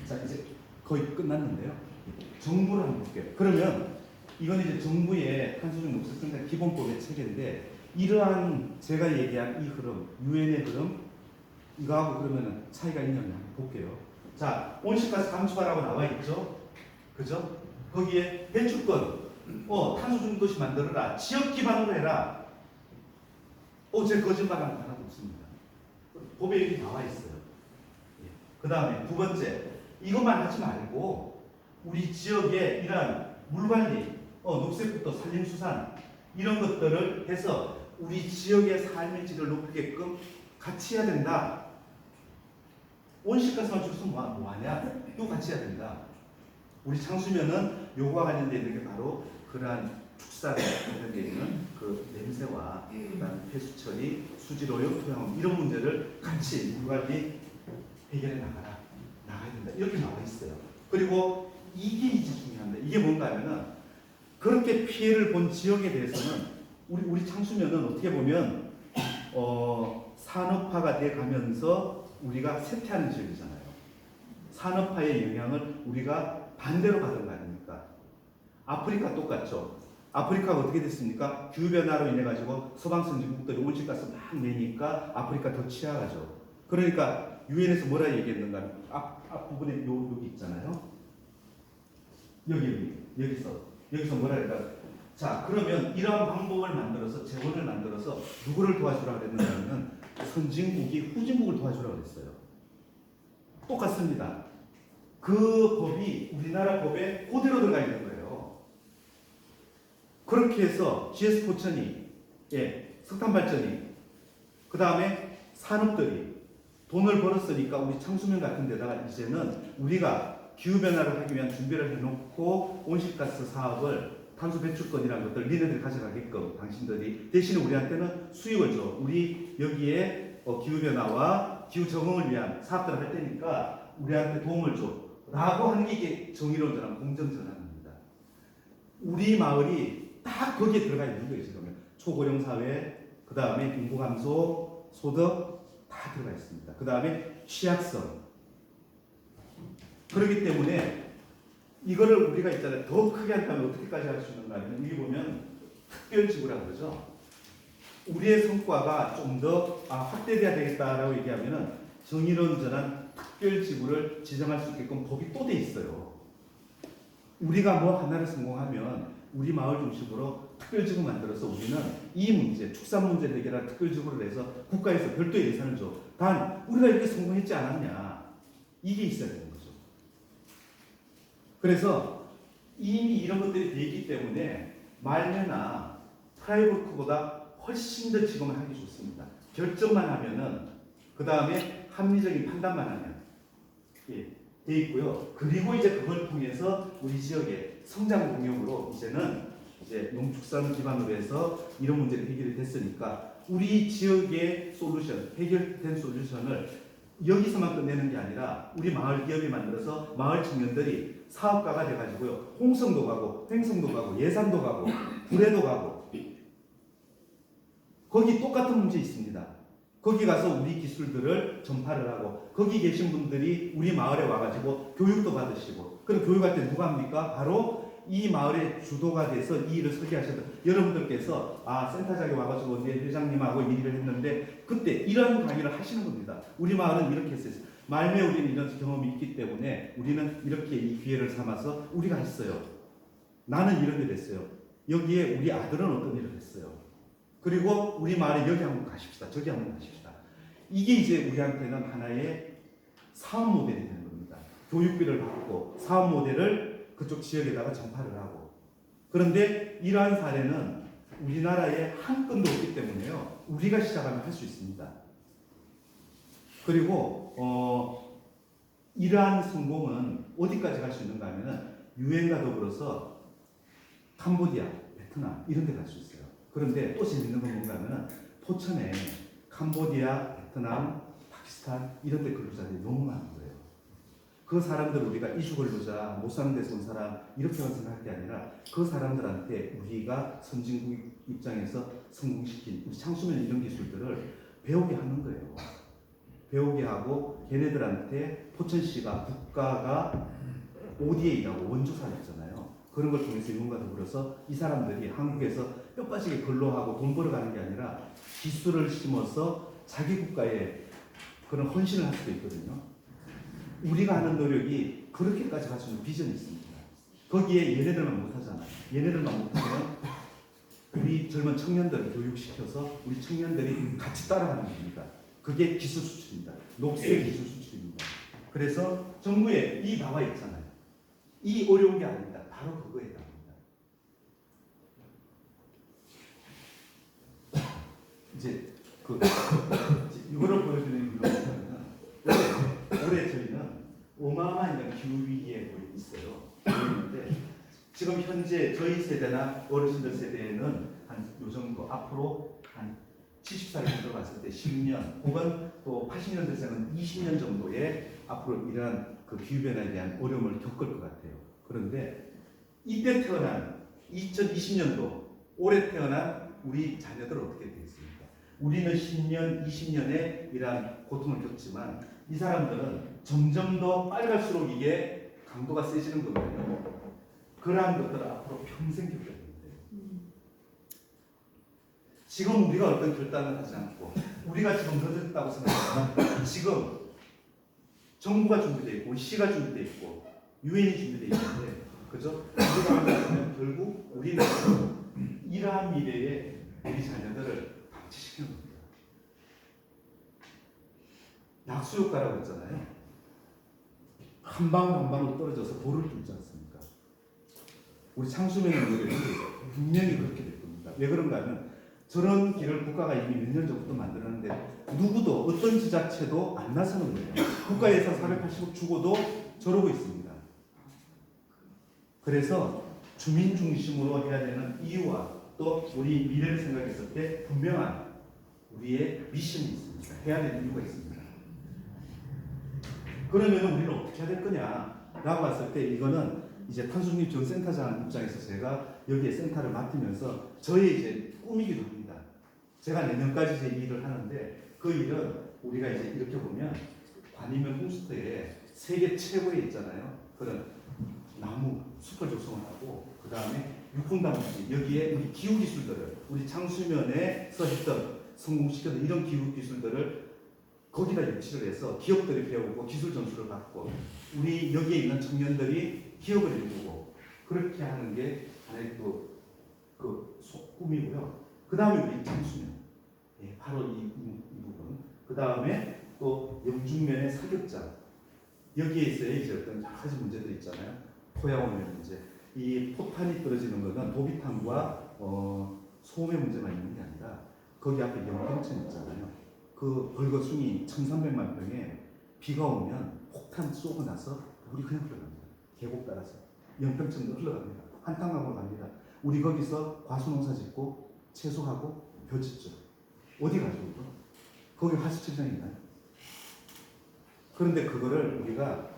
자, 이제 거의 끝났는데요. 정부를 한번 볼게요. 그러면 이건 이제 정부의 탄소중 녹색성장 기본법의 체계인데 이러한 제가 얘기한 이 흐름, 유엔의 흐름 이거하고 그러면 차이가 있냐고 한번 볼게요. 자, 온실가스 감축하라고 나와 있죠. 그죠? 거기에 배출권, 탄소중 도시 만들어라. 지역 기반으로 해라. 제 거짓말하는 거 하나도 없습니다. 법에 이렇게 나와 있어요. 그 다음에 두 번째, 이것만 하지 말고 우리 지역에 이러한 물관리, 녹색부터 산림수산 이런 것들을 해서 우리 지역의 삶의 질을 높이게끔 같이 해야 된다. 온실가스만 줄수 뭐하냐? 이거 같이 해야 된다. 우리 창수면은 요거와 관련된 게 바로 그러한 축사에 관련되어 있는 그 냄새와 그다음에 폐수 처리, 수질 오염, 토양 이런 문제를 같이 물관리 해결해 나가야 된다 이렇게 나와 있어요. 그리고 이게 이제 중요한데 이게 뭔가 하면은 그렇게 피해를 본 지역에 대해서는 우리 창수면은 어떻게 보면 산업화가 돼 가면서 우리가 쇠퇴하는 지역이잖아요. 산업화의 영향을 우리가 반대로 받은 거 아닙니까? 아프리카 똑같죠. 아프리카가 어떻게 됐습니까? 기후변화로 인해 가지고 서방 선진국들이 온실가스 막 내니까 아프리카 더 취약하죠. 그러니까 유엔에서 뭐라 얘기했는가? 앞부분에 여기 있잖아요. 여기서 뭐라 할까? 자, 그러면 이러한 방법을 만들어서 재원을 만들어서 누구를 도와주라 그랬는가는 선진국이 후진국을 도와주라 그랬어요. 똑같습니다. 그 법이 우리나라 법에 그대로 들어가 있는 거예요. 그렇게 해서 GS 포천이, 석탄 발전이, 그 다음에 산업들이 돈을 벌었으니까 우리 창수면 같은 데다가 이제는 우리가 기후변화를 하기 위한 준비를 해놓고 온실가스 사업을 탄소 배출권이라는 것들 니네들이 가져가게끔 당신들이 대신에 우리한테는 수익을 줘. 우리 여기에 기후변화와 기후 적응을 위한 사업들을 할 테니까 우리한테 도움을 줘. 라고 하는 게 이게 정의로운 전환, 공정 전환입니다. 우리 마을이 딱 거기에 들어가 있는 거예요. 지금 초고령 사회, 그 다음에 인구 감소, 소득 다 들어가 있습니다. 그 다음에 취약성. 그렇기 때문에 이거를 우리가 있잖아요. 더 크게 한다면 어떻게까지 할 수 있는가 하면 여기 보면 특별지구라고 그러죠. 우리의 성과가 좀 더 확대돼야 되겠다라고 얘기하면은 정의로운 전환 특별지구를 지정할 수 있게끔 법이 또 돼 있어요. 우리가 뭐 하나를 성공하면 우리 마을 중심으로 특별지구 만들어서 우리는 이 문제, 축산 문제를 해결할 특별지구를 해서 국가에서 별도의 예산을 줘. 단 우리가 이렇게 성공했지 않았냐. 이게 있어야 되는 거죠. 그래서 이미 이런 것들이 돼 있기 때문에 말매나 프라이버크보다 훨씬 더 지금은 하기 좋습니다. 결정만 하면은 그 다음에 합리적인 판단만 하면 돼 있고요. 그리고 이제 그걸 통해서 우리 지역의 성장 동력으로 이제는 이제 농축산 기반으로 해서 이런 문제가 해결이 됐으니까 우리 지역의 솔루션, 해결된 솔루션을 여기서만 끝내는 게 아니라 우리 마을 기업이 만들어서 마을 청년들이 사업가가 돼가지고요. 홍성도 가고 횡성도 가고 예산도 가고 구례도 가고 거기 똑같은 문제 있습니다. 거기 가서 우리 기술들을 전파를 하고 거기 계신 분들이 우리 마을에 와가지고 교육도 받으시고 그럼 교육할 때 누가 합니까? 바로 이 마을의 주도가 돼서 이 일을 설계하셨던 여러분들께서 센터장에 와가지고 언제 회장님하고 일을 했는데 그때 이런 강의를 하시는 겁니다. 우리 마을은 이렇게 했어요. 말매 우리는 이런 경험이 있기 때문에 우리는 이렇게 이 기회를 삼아서 우리가 했어요. 나는 이런 일을 했어요. 여기에 우리 아들은 어떤 일을 했어요. 그리고 우리 마을에 여기 한번 가십시다. 저기 한번 가십시다. 이게 이제 우리한테는 하나의 사업 모델이 되는 겁니다. 교육비를 받고 사업 모델을 그쪽 지역에다가 전파를 하고. 그런데 이러한 사례는 우리나라에 한 건도 없기 때문에요. 우리가 시작하면 할 수 있습니다. 그리고 이러한 성공은 어디까지 갈 수 있는가 하면은 유엔과 더불어서 캄보디아, 베트남 이런 데 갈 수 있어요. 그런데 또 재밌는 건 뭔가 하면은 포천에 캄보디아, 베트남, 파키스탄 이런 데 근로자들이 너무 많은 거예요. 그 사람들 우리가 이주 근로자, 못 사는 데서 온 사람 이렇게만 생각할 게 아니라 그 사람들한테 우리가 선진국 입장에서 성공시킨 우리 창수면 이런 기술들을 배우게 하는 거예요. 배우게 하고 걔네들한테 포천시가 국가가 ODA라고 원조사였잖아요. 그런 걸 통해서 이용과 더불어서 이 사람들이 한국에서 뼈 빠지게 근로하고 돈 벌어가는 게 아니라 기술을 심어서 자기 국가에 그런 헌신을 할 수도 있거든요. 우리가 하는 노력이 그렇게까지 갈 수 있는 비전이 있습니다. 거기에 얘네들만 못하잖아요. 얘네들만 못하면 우리 젊은 청년들을 교육시켜서 우리 청년들이 같이 따라가는 겁니다. 그게 기술 수출입니다. 녹색 기술 수출입니다. 그래서 정부에 이 나와 있잖아요. 이 어려운 게 아닙니다. 바로 그거에 나옵니다. 이제 이거를 보여주는 이유는 올해 저희는 어마어마한 기후 위기에 있어요. 그런데 지금 현재 현재 저희 세대나 어르신들 세대에는 한 요 정도 앞으로 한 70살이 들어갔을 때 10년 혹은 또 80년대생은 20년 정도의 앞으로 이러한 그 기후변화에 대한 어려움을 겪을 것 같아요. 그런데 이때 태어난 2020년도 올해 태어난 우리 자녀들은 어떻게 되겠습니까? 우리는 10년, 20년의 이러한 고통을 겪지만 이 사람들은 점점 더 빨갈수록 이게 강도가 세지는 거거든요. 그러한 것들을 앞으로 평생 겪게 됩니다. 지금 우리가 어떤 결단을 하지 않고 우리가 지금 늦었다고 생각하지만 지금 정부가 준비되어 있고 시가 준비되어 있고 유엔이 준비되어 있는데 그죠? 우리가 하면 결국 우리는 이러한 미래에 우리 자녀들을 방치시키는 겁니다. 약수효과라고 했잖아요. 한 방 한 방으로 떨어져서 돌을 뚫지 않습니까? 우리 창수면의 노력이 분명히 그렇게 될 겁니다. 왜 그런가 하면 저런 길을 국가가 이미 몇 년 전부터 만들었는데 누구도 어떤 지자체도 안 나서는 거예요. 국가에서 480억 주고도 저러고 있습니다. 그래서 주민 중심으로 해야 되는 이유와 또 우리 미래를 생각했을 때 분명한 우리의 미션이 있습니다. 해야 되는 이유가 있습니다. 그러면 우리는 어떻게 해야 될 거냐라고 봤을 때 이거는 이제 탄소중립 지원 센터장 입장에서 제가 여기에 센터를 맡으면서 저의 이제 꿈이기도 합니다. 제가 내년까지 제 일을 하는데 그 일은 우리가 이제 이렇게 보면 관이면 홈스테이에 세계 최고에 있잖아요. 그런 나무 숲을 조성을 하고 그 다음에 육군단무지 여기에 우리 기후 기술들을 우리 창수면에서 했던 성공시켰던 이런 기후 기술들을 거기다 유치를 해서 기업들이 배우고 기술 전수를 받고 우리 여기에 있는 청년들이 기업을 이루고 그렇게 하는 게 하나의 그 꿈이고요. 그 다음에 우리 창수면, 예, 바로 이 부분. 그 다음에 또 영중면의 사격장. 여기에 있어야 이제 어떤 여러 가지 문제들이 있잖아요. 토양오염 문제. 이 포탄이 떨어지는 것은 도비탄과 소음의 문제만 있는 게 아니라 거기 앞에 영평천 있잖아요. 그 벌거숭이 1,300만 평에 비가 오면 폭탄 쏘고 나서 물이 그냥 흘러갑니다. 계곡 따라서 영평천도 흘러갑니다. 한탕강으로 갑니다. 우리 거기서 과수농사 짓고 채소하고 벼 짓죠. 어디 가죠? 거기 하수처장 있나요? 그런데 그거를 우리가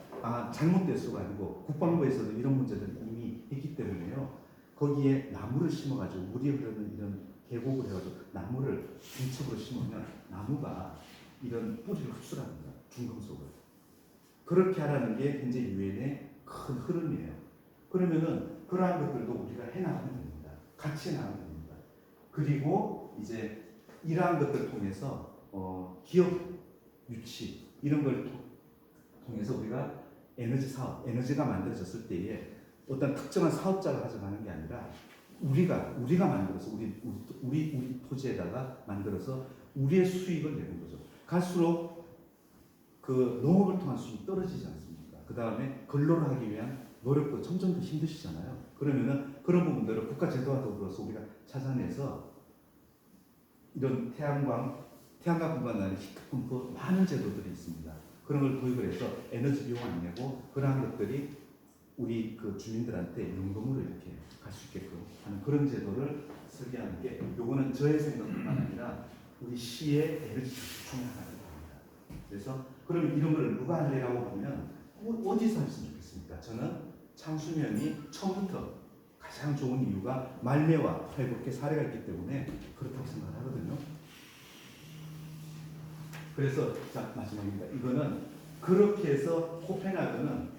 잘못될 수가 아니고 국방부에서도 이런 문제들을 이미 했기 때문에요. 거기에 나무를 심어가지고 물이 흐르는 이런 계곡을 해가지고 나무를 중첩으로 심으면 나무가 이런 뿌리를 흡수합니다. 중금속을. 그렇게 하라는 게 현재 유엔의 큰 흐름이에요. 그러면은 그러한 것들도 우리가 해나가면 됩니다. 같이 해나가면 됩니다. 그리고 이제 이러한 것들을 통해서 기업 유치 이런 걸 통해서 우리가 에너지 사업, 에너지가 만들어졌을 때에 어떤 특정한 사업자가 가져가는 게 아니라 우리가 만들어서 우리 토지에다가 만들어서 우리의 수익을 내는 거죠. 갈수록 그 농업을 통한 수익이 떨어지지 않습니까? 그 다음에 근로를 하기 위한 노력도 점점 더 힘드시잖아요. 그러면은 그런 부분들을 국가 제도와 더불어서 우리가 찾아내서 이런 태양광 분간하는 히트펌프 많은 제도들이 있습니다. 그런 걸 도입을 해서 에너지 비용 안 내고 그러한 것들이 우리 그 주민들한테 연금으로 이렇게 갈 수 있게끔 하는 그런 제도를 설계하는 게 요거는 저의 생각뿐만 아니라 우리 시의 에너지 중에 하나입니다. 그래서 그러면 이런 걸 누가 할래라고 하면 어디서 했으면 좋겠습니까? 저는 창수면이 처음부터 가장 좋은 이유가 말매와 팔굽게 사례가 있기 때문에 그렇다고 생각을 하거든요. 그래서 자 마지막입니다. 이거는 그렇게 해서 코펜하겐은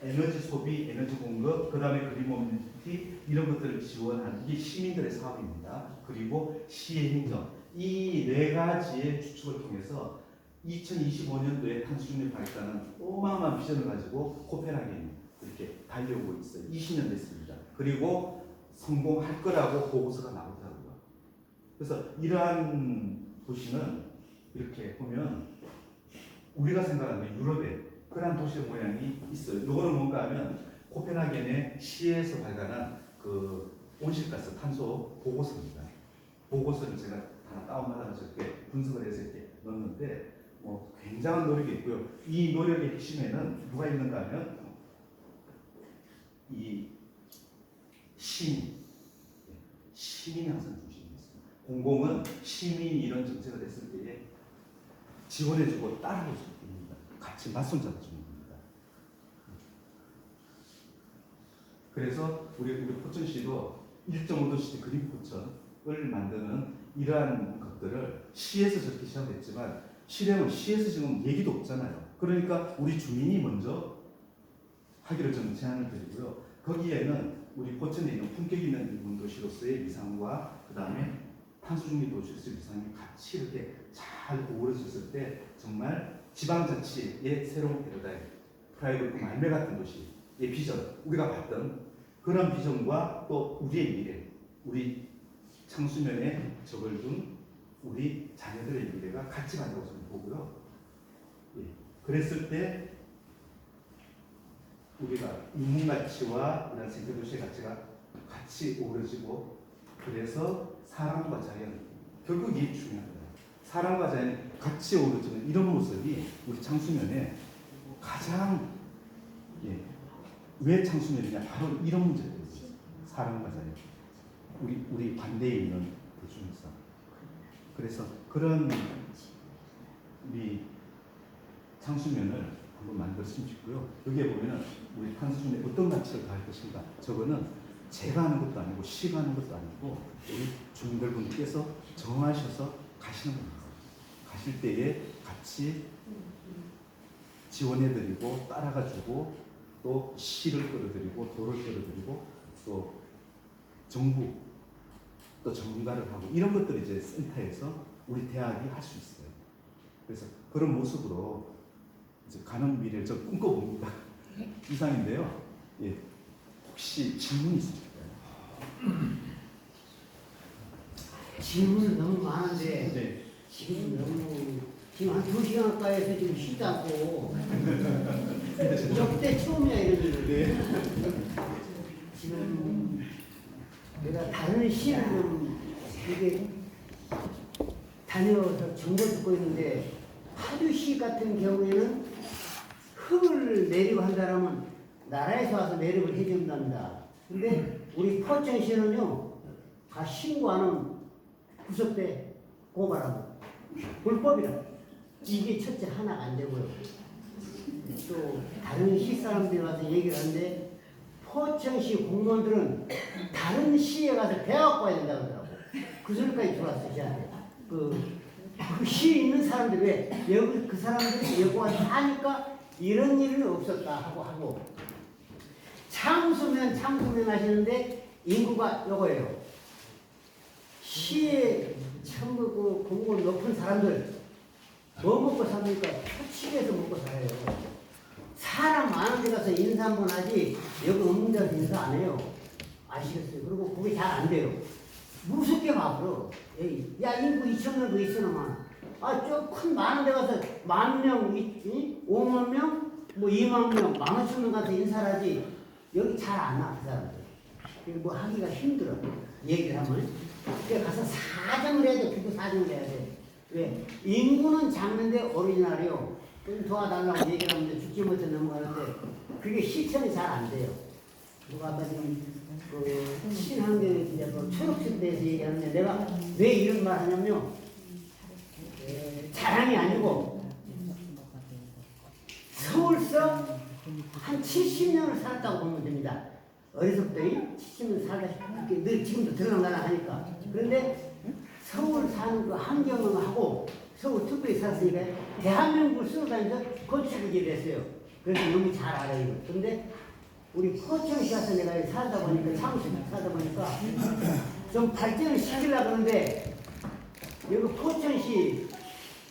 에너지 소비, 에너지 공급, 그 다음에 그린 모빌리티 이런 것들을 지원하는 이게 시민들의 사업입니다. 그리고 시의 행정 이 네 가지의 추측을 통해서 2025년도에 탄소중립하겠다는 어마어마한 비전을 가지고 코펜하겐이 이렇게 달려오고 있어요. 20년 됐습니다. 그리고 성공할 거라고 보고서가 나오더라고요. 그래서 이러한 도시는 이렇게 보면 우리가 생각하는 유럽의 그런 도시의 모양이 있어요. 요거는 뭔가 하면 코펜하겐의 시에서 발간한 그 온실가스 탄소 보고서입니다. 보고서를 제가 하나 다운받아서 이렇게 분석을 해서 이렇게 넣었는데 굉장한 노력이 있고요. 이 노력의 핵심에는 누가 있는가 하면 이 시민. 시민이 항상 중심이 있습니다. 공공은 시민이 이런 정책을 했을 때에 지원해주고 따라올 수 있습니다. 같이 맞선 잡아주는 겁니다. 그래서 우리 포천시도 1.5도시 그린 포천을 만드는 이러한 것들을 시에서 저렇게 시작했지만 실행은 시에서 지금 얘기도 없잖아요. 그러니까 우리 주민이 먼저 하기로 저는 제안을 드리고요. 거기에는 우리 포천에 있는 품격 있는 일본 도시로서의 위상과 그 다음에 탄소 중립 도시로서의 위상이 같이 이렇게 잘 어우러졌을 때 정말 지방자치의 새로운 패러다임, 프라이빗 말매 같은 도시의 비전, 우리가 봤던 그런 비전과 또 우리의 미래, 우리 창수면에 적을 둔 우리 자녀들의 미래가 같이 간다고 저는 보고요. 예. 그랬을 때 우리가 인문 가치와 이런 생태도시의 가치가 같이 어우러지고 그래서 사람과 자연, 결국 이게 중요합니다. 사람과 자연이 같이 어우러지는 이런 모습이 우리 창수면에 가장 왜 창수면이냐 바로 이런 문제들이에요. 사람과 자연, 우리 반대에 있는 그 중에서 그래서 그런 우리 창수면을 한번 만들었으면 싶고요. 여기에 보면은 우리 탄소중에 어떤 가치를 더할 것인가. 저거는 제가 하는 것도 아니고 시가 하는 것도 아니고 우리 주민들분께서 정하셔서 가시는 겁니다. 가실 때에 같이 지원해드리고 따라가주고 또 시를 끌어들이고 도를 끌어들이고 또 정부 또 전문가를 하고 이런 것들을 이제 센터에서 우리 대학이 할 수 있어요. 그래서 그런 모습으로 이제 가는 미래를 저 꿈꿔봅니다. 이상인데요. 예. 혹시 질문 있으실까요? 질문은 너무 많은데 네. 지금 한 2시간 가까이서 지금 쉬지 않고 역대 처음이야 이런 일을. 네. 지금 내가 다른 시를 좀 이게 다녀서 정보 듣고 있는데 파주시 같은 경우에는 흙을 내리고 한다면 나라에서 와서 내립을 해준답니다. 근데 우리 포천시는요 다 신고하는 구석대 고발하고 불법이라 이게 첫째 하나가 안 되고요. 또 다른 시 사람들이 와서 얘기를 하는데 포천시 공무원들은 다른 시에 가서 배워갖고 와야 된다고 하더라고. 그 소리까지 들어왔어요. 저한테. 그 시에 있는 사람들 왜 여기 그 사람들이 여기 와서 하니까 이런 일은 없었다 하고 창수면 하시는데 인구가 요거예요. 시에 전부 그 공무원 높은 사람들 뭐 먹고 삽니까? 초치에서 먹고 살아요. 사람 많은 데 가서 인사 한번 하지 여기 없는 데서 인사 안 해요. 아시겠어요? 그리고 그게 잘 안 돼요. 무섭게 봐버려. 야 인구 2,000명 더 있으나 저 큰 많은 데 가서 10,000명, 5만 명, 뭐 2만 명, 15,000명 가서 인사를 하지 여기 잘 안 나, 그 사람들. 뭐 하기가 힘들어. 얘기를 하면. 그러니까 가서 사정을 해야 돼. 그거 사정을 해야 돼. 왜? 인구는 작는데 오리지널이요. 좀 도와달라고 얘기를 하는데 죽지 못해 넘어가는데 그게 실천이 잘 안 돼요. 누가 아까 지금 그 친환경에 이제 그 초록색 대해서 얘기하는데 내가 왜 이런 말 하냐면요. 자랑이 아니고 서울서 한 70년을 살았다고 보면 됩니다. 어려서부터 70년 살다 싶게 늘 지금도 들어가나 하니까. 그런데 서울 사는 그 환경을 하고 서울 특별히 살았으니까 대한민국을 쓰고 다니면서 건축을 했어요. 그래서 너무 잘 알아요. 그런데 우리 포천시 가서 내가 살다 보니까 사무실 살다 보니까 좀 발전을 시키려고 하는데 여기 포천시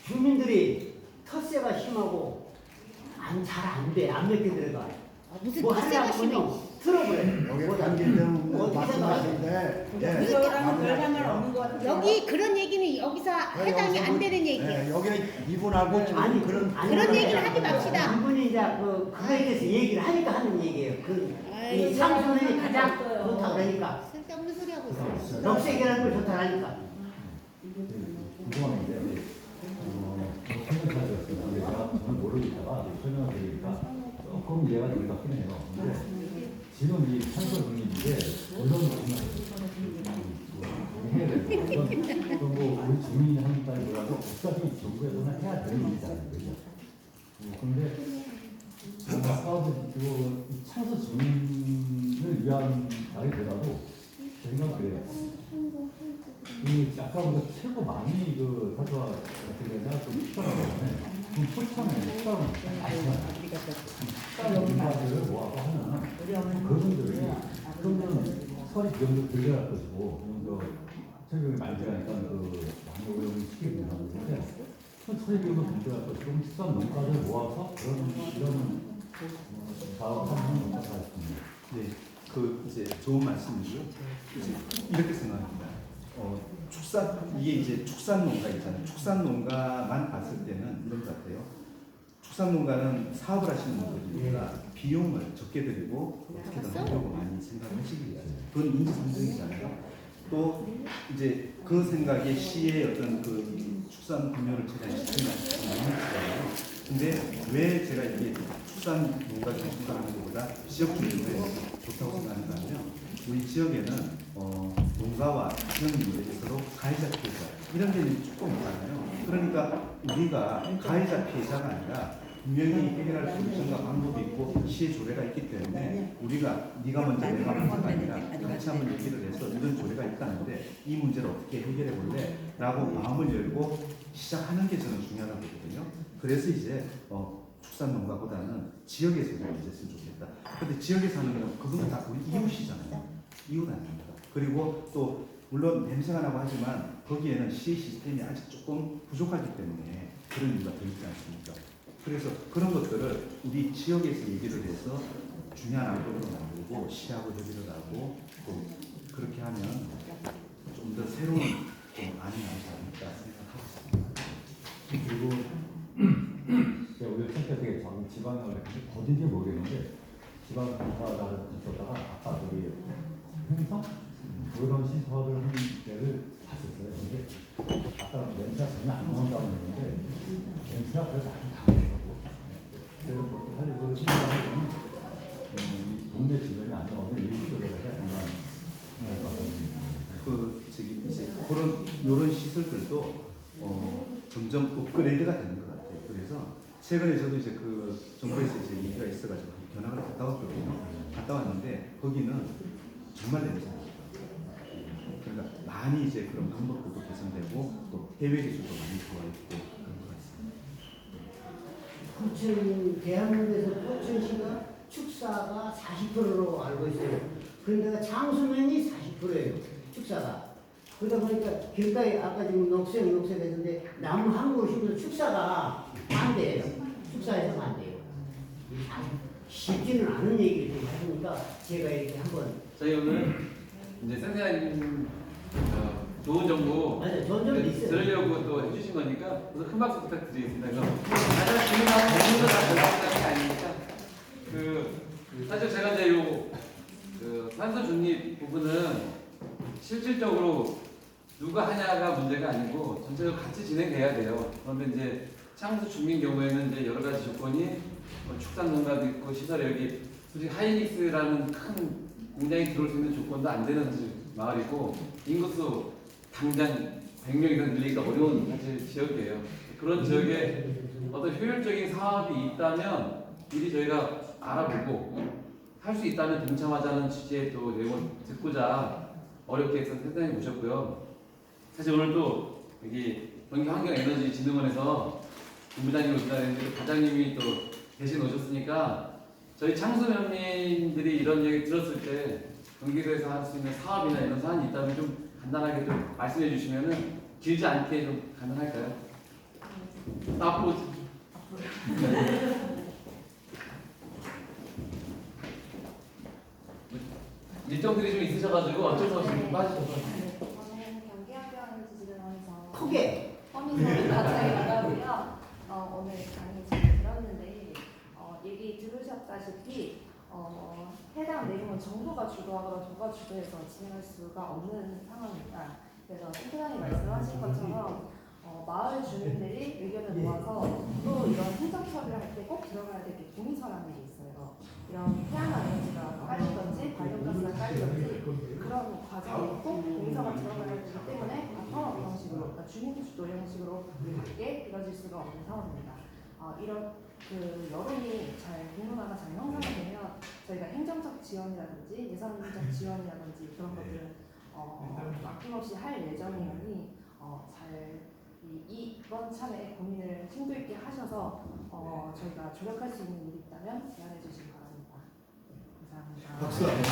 주민들이 텃세가 심하고 잘 안 돼. 안 몇개 들어가. 무슨 뭐 텃세가 하려고 심해? 하면 틀어버려. 여기 당기는 어떻게 말씀하시는데 이거랑은 별 상관 없는 것 같아요. 여기 그런 얘기는 여기서 해당이 안 되는 얘기예요. 여기 이분하고 지금 아니 그런 얘기를 하지 맙시다. 이분이 이제 그거에 대해서 얘기를 하니까 하는 얘기예요. 이 상수면이 가장 좋다고 그러니까 쓸데없는 소리 하고 있어요. 녹색이라는 걸 좋다고 하니까. 궁금한 게 설명사였어요. 근데 제가 저는 모르니까 설명을 드리니까 조금 이해가 덜 받긴 해요. 근데 지금 이 산소 중립인데 물론 해야 되고 그리고 우리 주민이 하는 따위보다도 국가적인 정부에서는 해야 되는 일이잖아요. 그죠? 그런데 아까도 이 창서 주민을 위한 말이더라도 저희가 그래요. 이 아까보다 최고 많이 그 사소가 어떻게 되냐 좀 추천하거든요. 그럼 포천에 추천을 많이 하잖아요. 식당 인사들을 모아서 하면 그분들이 그러면 설이 비용도 들려갈 것이고 설비용이 많이 들어가니까 그 많이 오염을 시키게 된다는데 설이 비용도 들려갈 것이고 식당 농가들 모아서 이런 사업을 하는 농가가 있습니다. 네, 그 이제 좋은 말씀이고요. 이제 이렇게 생각합니다. 이게 이제 축산 농가 있잖아요. 축산 농가만 봤을 때는 이런 것 같아요. 축산 농가는 사업을 하시는 분들이니까 비용을 적게 들이고 어떻게든 하려고 많이 생각하시기 바랍니다. 그건 인지상정이잖아요. 또 이제 그 생각에 시의 어떤 그 축산 분야를 제작시키는 거잖아요. 근데 왜 제가 이게 축산 농가를 생각하는 것보다 지역 주민을 좋다고 생각하는가 하면 우리 지역에는 농가와 지역민들이 서로 가해자 피해자 이런 게 조금 많아요. 그러니까 우리가 가해자 피해자가 아니라 분명히 해결할 솔루션과 방법이 있고 시의 조례가 있기 때문에 우리가 네가 먼저 내가 먼저가 아니라 같이 한번 얘기를 해서 이런 조례가 있다는데 이 문제를 어떻게 해결해 볼래? 라고 마음을 열고 시작하는 게 저는 중요하다고 보거든요. 그래서 이제 축산 농가보다는 지역에서 좀 있었으면 좋겠다. 근데 지역에서 하는 건 그분들 다 우리 이웃이잖아요. 이웃 아닙니까? 그리고 또 물론 냄새가 나고 하지만 거기에는 시의 시스템이 아직 조금 부족하기 때문에 그런 이유가 더 있지 않습니까? 그래서 그런 것들을 우리 지역에서 얘기를 해서 중요한 안건으로 만들고 시하고 협의를 하고 또 그렇게 하면 좀 더 새로운 좀 안이 나오지 않을까 생각하고 있습니다. 그리고 제가 우리 centre 되게 작은 지방에 어딘지 모르겠는데 지방 공사를 있었다가 아까 저기 행성 그런 시설을 하는 데를 봤었어요. 근데 아까 냄새가 전혀 안 나온다고 했는데 냄새가 그래도 안 나더라고. 그래서 그렇게 하려고 생각하면 이 동네 주변이 안 나오면 일시적으로 해야 된다는 생각을 받거든요. 이제 그런 요런 시설들도 점점 업그레이드가 되는 것 같아요. 그래서 최근에 저도 이제 그 정부에서 이제 얘기가 있어가지고 견학을 갔다 왔거든요. 갔다 왔는데 거기는 정말 냄새가 나요. 그러니까 많이 이제 그런 방법도 개선되고 또 해외 기술도 많이 좋아 있고 그런 것 같습니다. 포천 대한민국에서 포천시가 축사가 40%로 알고 있어요. 그런데 장수면이 40%예요. 축사가. 그러다 보니까 길가에 아까 지금 녹색 했는데 나무 한 그루 심어서 축사가 안 돼요. 축사에서 안 돼요. 쉽지는 않은 얘기를 하시니까 제가 이렇게 한번 저희 오늘 이제 선생님 좋은 정보 맞아요. 전좀 있어요. 들으려고 또 해주신 거니까 우선 큰 박수 부탁드리겠습니다. 사실 질문하고 질문도 다 대답하는 게 아니니까 사실 제가 이제 그 산소 중립 부분은 실질적으로 누가 하냐가 문제가 아니고 전체적으로 같이 진행돼야 돼요. 그런데 이제 창수 중민 경우에는 이제 여러 가지 조건이 축산 농가도 있고 시설에 여기 솔직히 하이닉스라는 큰 공장이 들어올 수 있는 조건도 안 되는 사실 마을이고 인구수 당장 100명 이상 늘리기가 어려운 사실 지역이에요. 그런 지역에 어떤 효율적인 사업이 있다면 미리 저희가 알아보고 할 수 있다면 동참하자는 취지의 또 내용을 듣고자 어렵게 해서 선생님 모셨고요. 사실 오늘 또 여기 환경에너지진흥원에서 본부장님 오신다는데 과장님이 또 대신 오셨으니까 저희 창수면민들이 이런 얘기 들었을 때 경기도에서 할 수 있는 사업이나 이런 사안이 있다면 좀 간단하게 좀 말씀해 주시면은 길지 않게 좀 가능할까요? 앞으로 일정들이 좀 있으셔가지고 어쩔 수 없이 빠지셔서 저는 경기학교하는지진흥원에서 크게 허민선 과장이 나가고요. 오늘 강의 잘 들었는데 얘기 들으셨다시피 해당 내용은 정부가 주도하거나 도가 주도해서 진행할 수가 없는 상황입니다. 그래서 센터장이 말씀하신 것처럼 마을 주민들이 의견을 모아서 또 또 이런 행정 처리를 할 때 꼭 들어가야 될 게 동의서라는 게 있어요. 이런 태양광 에너지가 깔리든지 관련가스가 깔리든지 그런 과정에 꼭 동의서가 들어가야 되기 때문에 상업 형식으로, 그러니까 주민주도 형식으로 하게 이뤄질 수가 없는 상황입니다. 이런 그 여론이 잘 공론화가 잘 형성이 되면 저희가 행정적 지원이라든지 예산적 지원이라든지 그런 것들은 아낌없이 할 예정이니 이번 참에 고민을 심도 있게 하셔서 저희가 조력할 수 있는 일이 있다면 제안해 주시기 바랍니다. 감사합니다. 박수 한번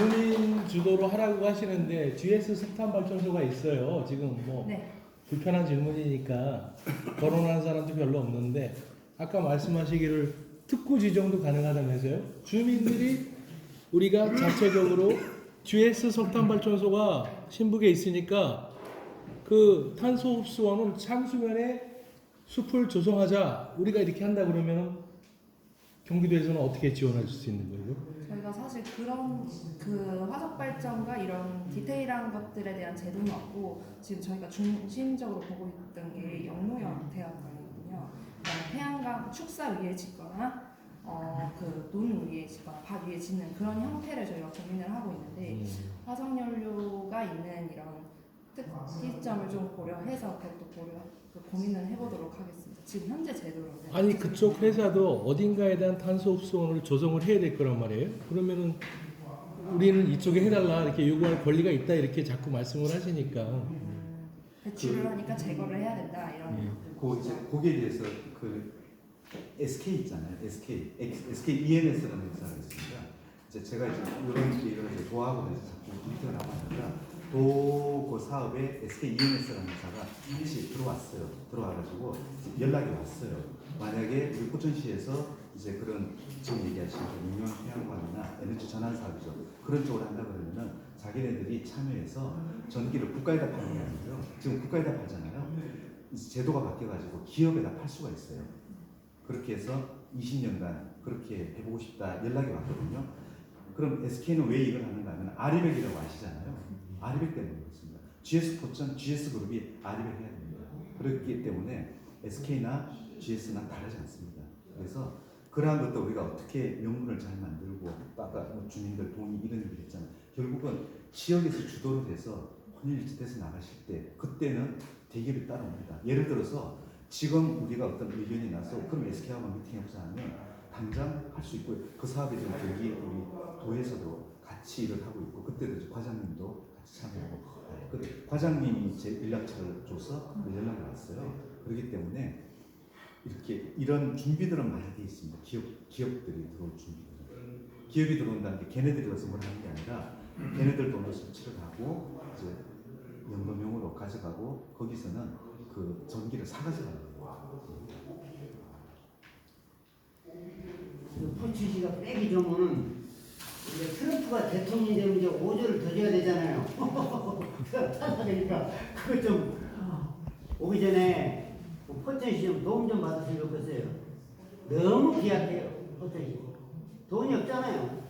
아니 주민 주도로 하라고 하시는데 GS 석탄 발전소가 있어요. 지금 뭐 네. 불편한 질문이니까 거론하는 사람도 별로 없는데 아까 말씀하시기를 특구 지정도 가능하다면서요? 주민들이 우리가 자체적으로 GS 석탄 발전소가 신북에 있으니까 그 탄소 흡수원은 상수면에 숲을 조성하자 우리가 이렇게 한다 그러면 경기도에서는 어떻게 지원할 수 있는 거예요? 저희가 사실 그런 그 화석 발전과 이런 디테일한 것들에 대한 제도는 없고 지금 저희가 중심적으로 보고 있던 게 영노형 태양광이거든요. 그러니까 태양광 축사 위에 짓거나 그 논 위에 짓거나 밭 위에 짓는 그런 형태를 저희가 고민을 하고 있는데 화석 연료가 있는 이런 특이점을 좀 고려해서 그것도 고민을 해보도록 하겠습니다. 지금 현재 제도로는 아니 그쪽 회사도 어딘가에 대한 탄소 흡수원을 조성을 해야 될 거란 말이에요. 그러면은 우리는 이쪽에 해달라 이렇게 요구할 권리가 있다 이렇게 자꾸 말씀을 하시니까 배출을 하니까 제거를 해야 된다 이런. 거기에 대해서 그 SK 있잖아요. SK EMS라는 회사가 있습니다. 이제 제가 이제 이런 일을 도와하고 해서 자꾸 밑에 나가니까 그 사업에 SK EMS라는 회사가 같이 들어와가지고 연락이 왔어요. 만약에 우리 포천시에서 이제 그런 지금 얘기하신 유명한 태양광이나 에너지 전환 사업이죠. 그런 쪽으로 한다 그러면은 자기네들이 참여해서 전기를 국가에다 파는 게 아니고요. 지금 국가에다 팔잖아요. 이제 제도가 바뀌어가지고 기업에다 팔 수가 있어요. 그렇게 해서 20년간 그렇게 해보고 싶다 연락이 왔거든요. 그럼 SK는 왜 이걸 하는가 하면 아리백이라고 아시잖아요. 아리백 때문에 그렇습니다. GS 포천, GS 그룹이 아리백 해야 됩니다. 그렇기 때문에 SK나 GS나 다르지 않습니다. 그래서 그러한 것도 우리가 어떻게 명분을 잘 만들고 아까 뭐 주민들 동의 이런 얘기 했잖아요. 결국은 지역에서 주도로 돼서 혼일일치돼서 나가실 때 그때는 대기업이 따라옵니다. 예를 들어서 지금 우리가 어떤 의견이 나서 그럼 SK하고 미팅해보자 하면 당장 할 수 있고 그 사업에 대한 여기 우리 도에서도 같이 일을 하고 있고 그때도 과장님도 같이 참여하고 그 과장님이 제 연락처를 줘서 연락이 왔어요. 그렇기 때문에 이렇게 이런 준비들은 많이 돼 있습니다. 기업들이 들어올 준비들. 기업이 들어온다는 게 걔네들이 와서 뭘 하는 게 아니라 걔네들 돈으로 설치를 하고 이제 연금용으로 가져가고 거기서는 그 전기를 사가져가는 거예요. 포춘시가 빼기 좋으면은 이제 트럼프가 대통령이 되면 이제 5조를 더 줘야 되잖아요. 그러니까 그거 좀 오기 전에 포천시 좀 도움 좀 받았으면 좋겠어요. 너무 귀약해요. 포천시 돈이 없잖아요.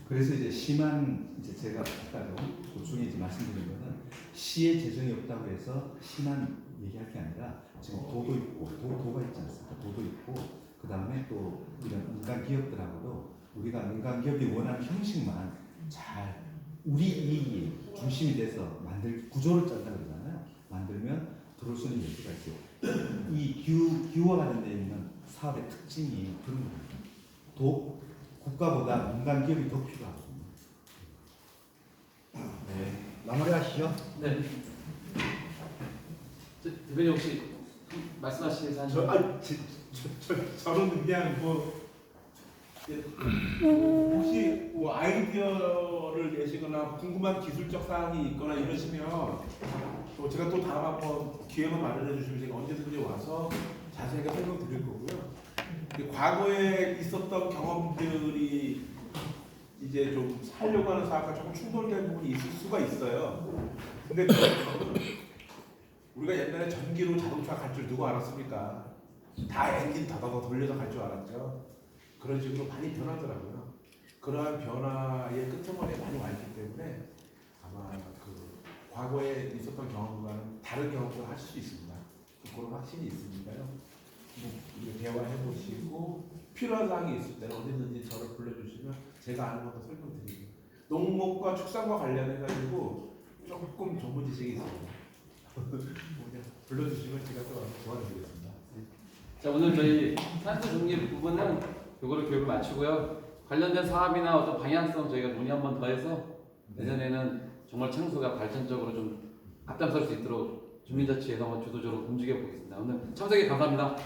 그래서 이제 시만 이제 제가 아까도 보충해 이제 말씀드린 거는 시의 재정이 없다고 해서 시만 얘기할 게 아니라 지금 도도 있고 도가 있지 않습니까? 도도 있고 그 다음에 또 이런 민간 기업들하고도 우리가 민간 기업이 원하는 형식만 잘 우리 이익이 중심이 돼서 만들 구조를 짠다 그러잖아요. 만들면 들어올 수 있는 여지가 있어요. 이 기후와 관련되어 있는 사업의 특징이 그런 겁니다. 국가보다 민간 기업이 더 필요하거든요. 네, 마무리하시죠. 네. 대표님 혹시 말씀하시기 위해서 저는 그냥 혹시 뭐 아이디어를 내시거나 궁금한 기술적 사항이 있거나 이러시면 또 제가 또 다음 한번 기회만 마련해 주시면 제가 언제든지 와서 자세하게 설명드릴 거고요. 과거에 있었던 경험들이 이제 좀 하려고 하는 사업과 조금 충돌된 부분이 있을 수가 있어요. 근데 우리가 옛날에 전기로 자동차 갈 줄 누가 알았습니까? 다 엔진 더더더 돌려서 갈 줄 알았죠. 그런 식으로 많이 변하더라고요. 그러한 변화의 끄트머리에 많이 와 있기 때문에 아마 그 과거에 있었던 경험과는 다른 경험을 하실 수 있습니다. 그런 확신이 있으니까요. 뭐 우리 대화해 보시고 필요한 사항이 있을 때는 언제든지 저를 불러주시면 제가 아는 것도 설명드리고 농목과 축산과 관련해 가지고 조금 전문 지식이 있습니다. 그냥 불러주시면 제가 또 도와드리겠습니다. 자, 오늘 저희 산수 중립 부분은 요거를 교육을 마치고요. 관련된 사업이나 어떤 방향성 저희가 논의 한번 더 해서 내년에는 정말 창수가 발전적으로 좀 앞장설 수 있도록 주민자치에서 한번 주도적으로 움직여 보겠습니다. 오늘 참석에 감사합니다.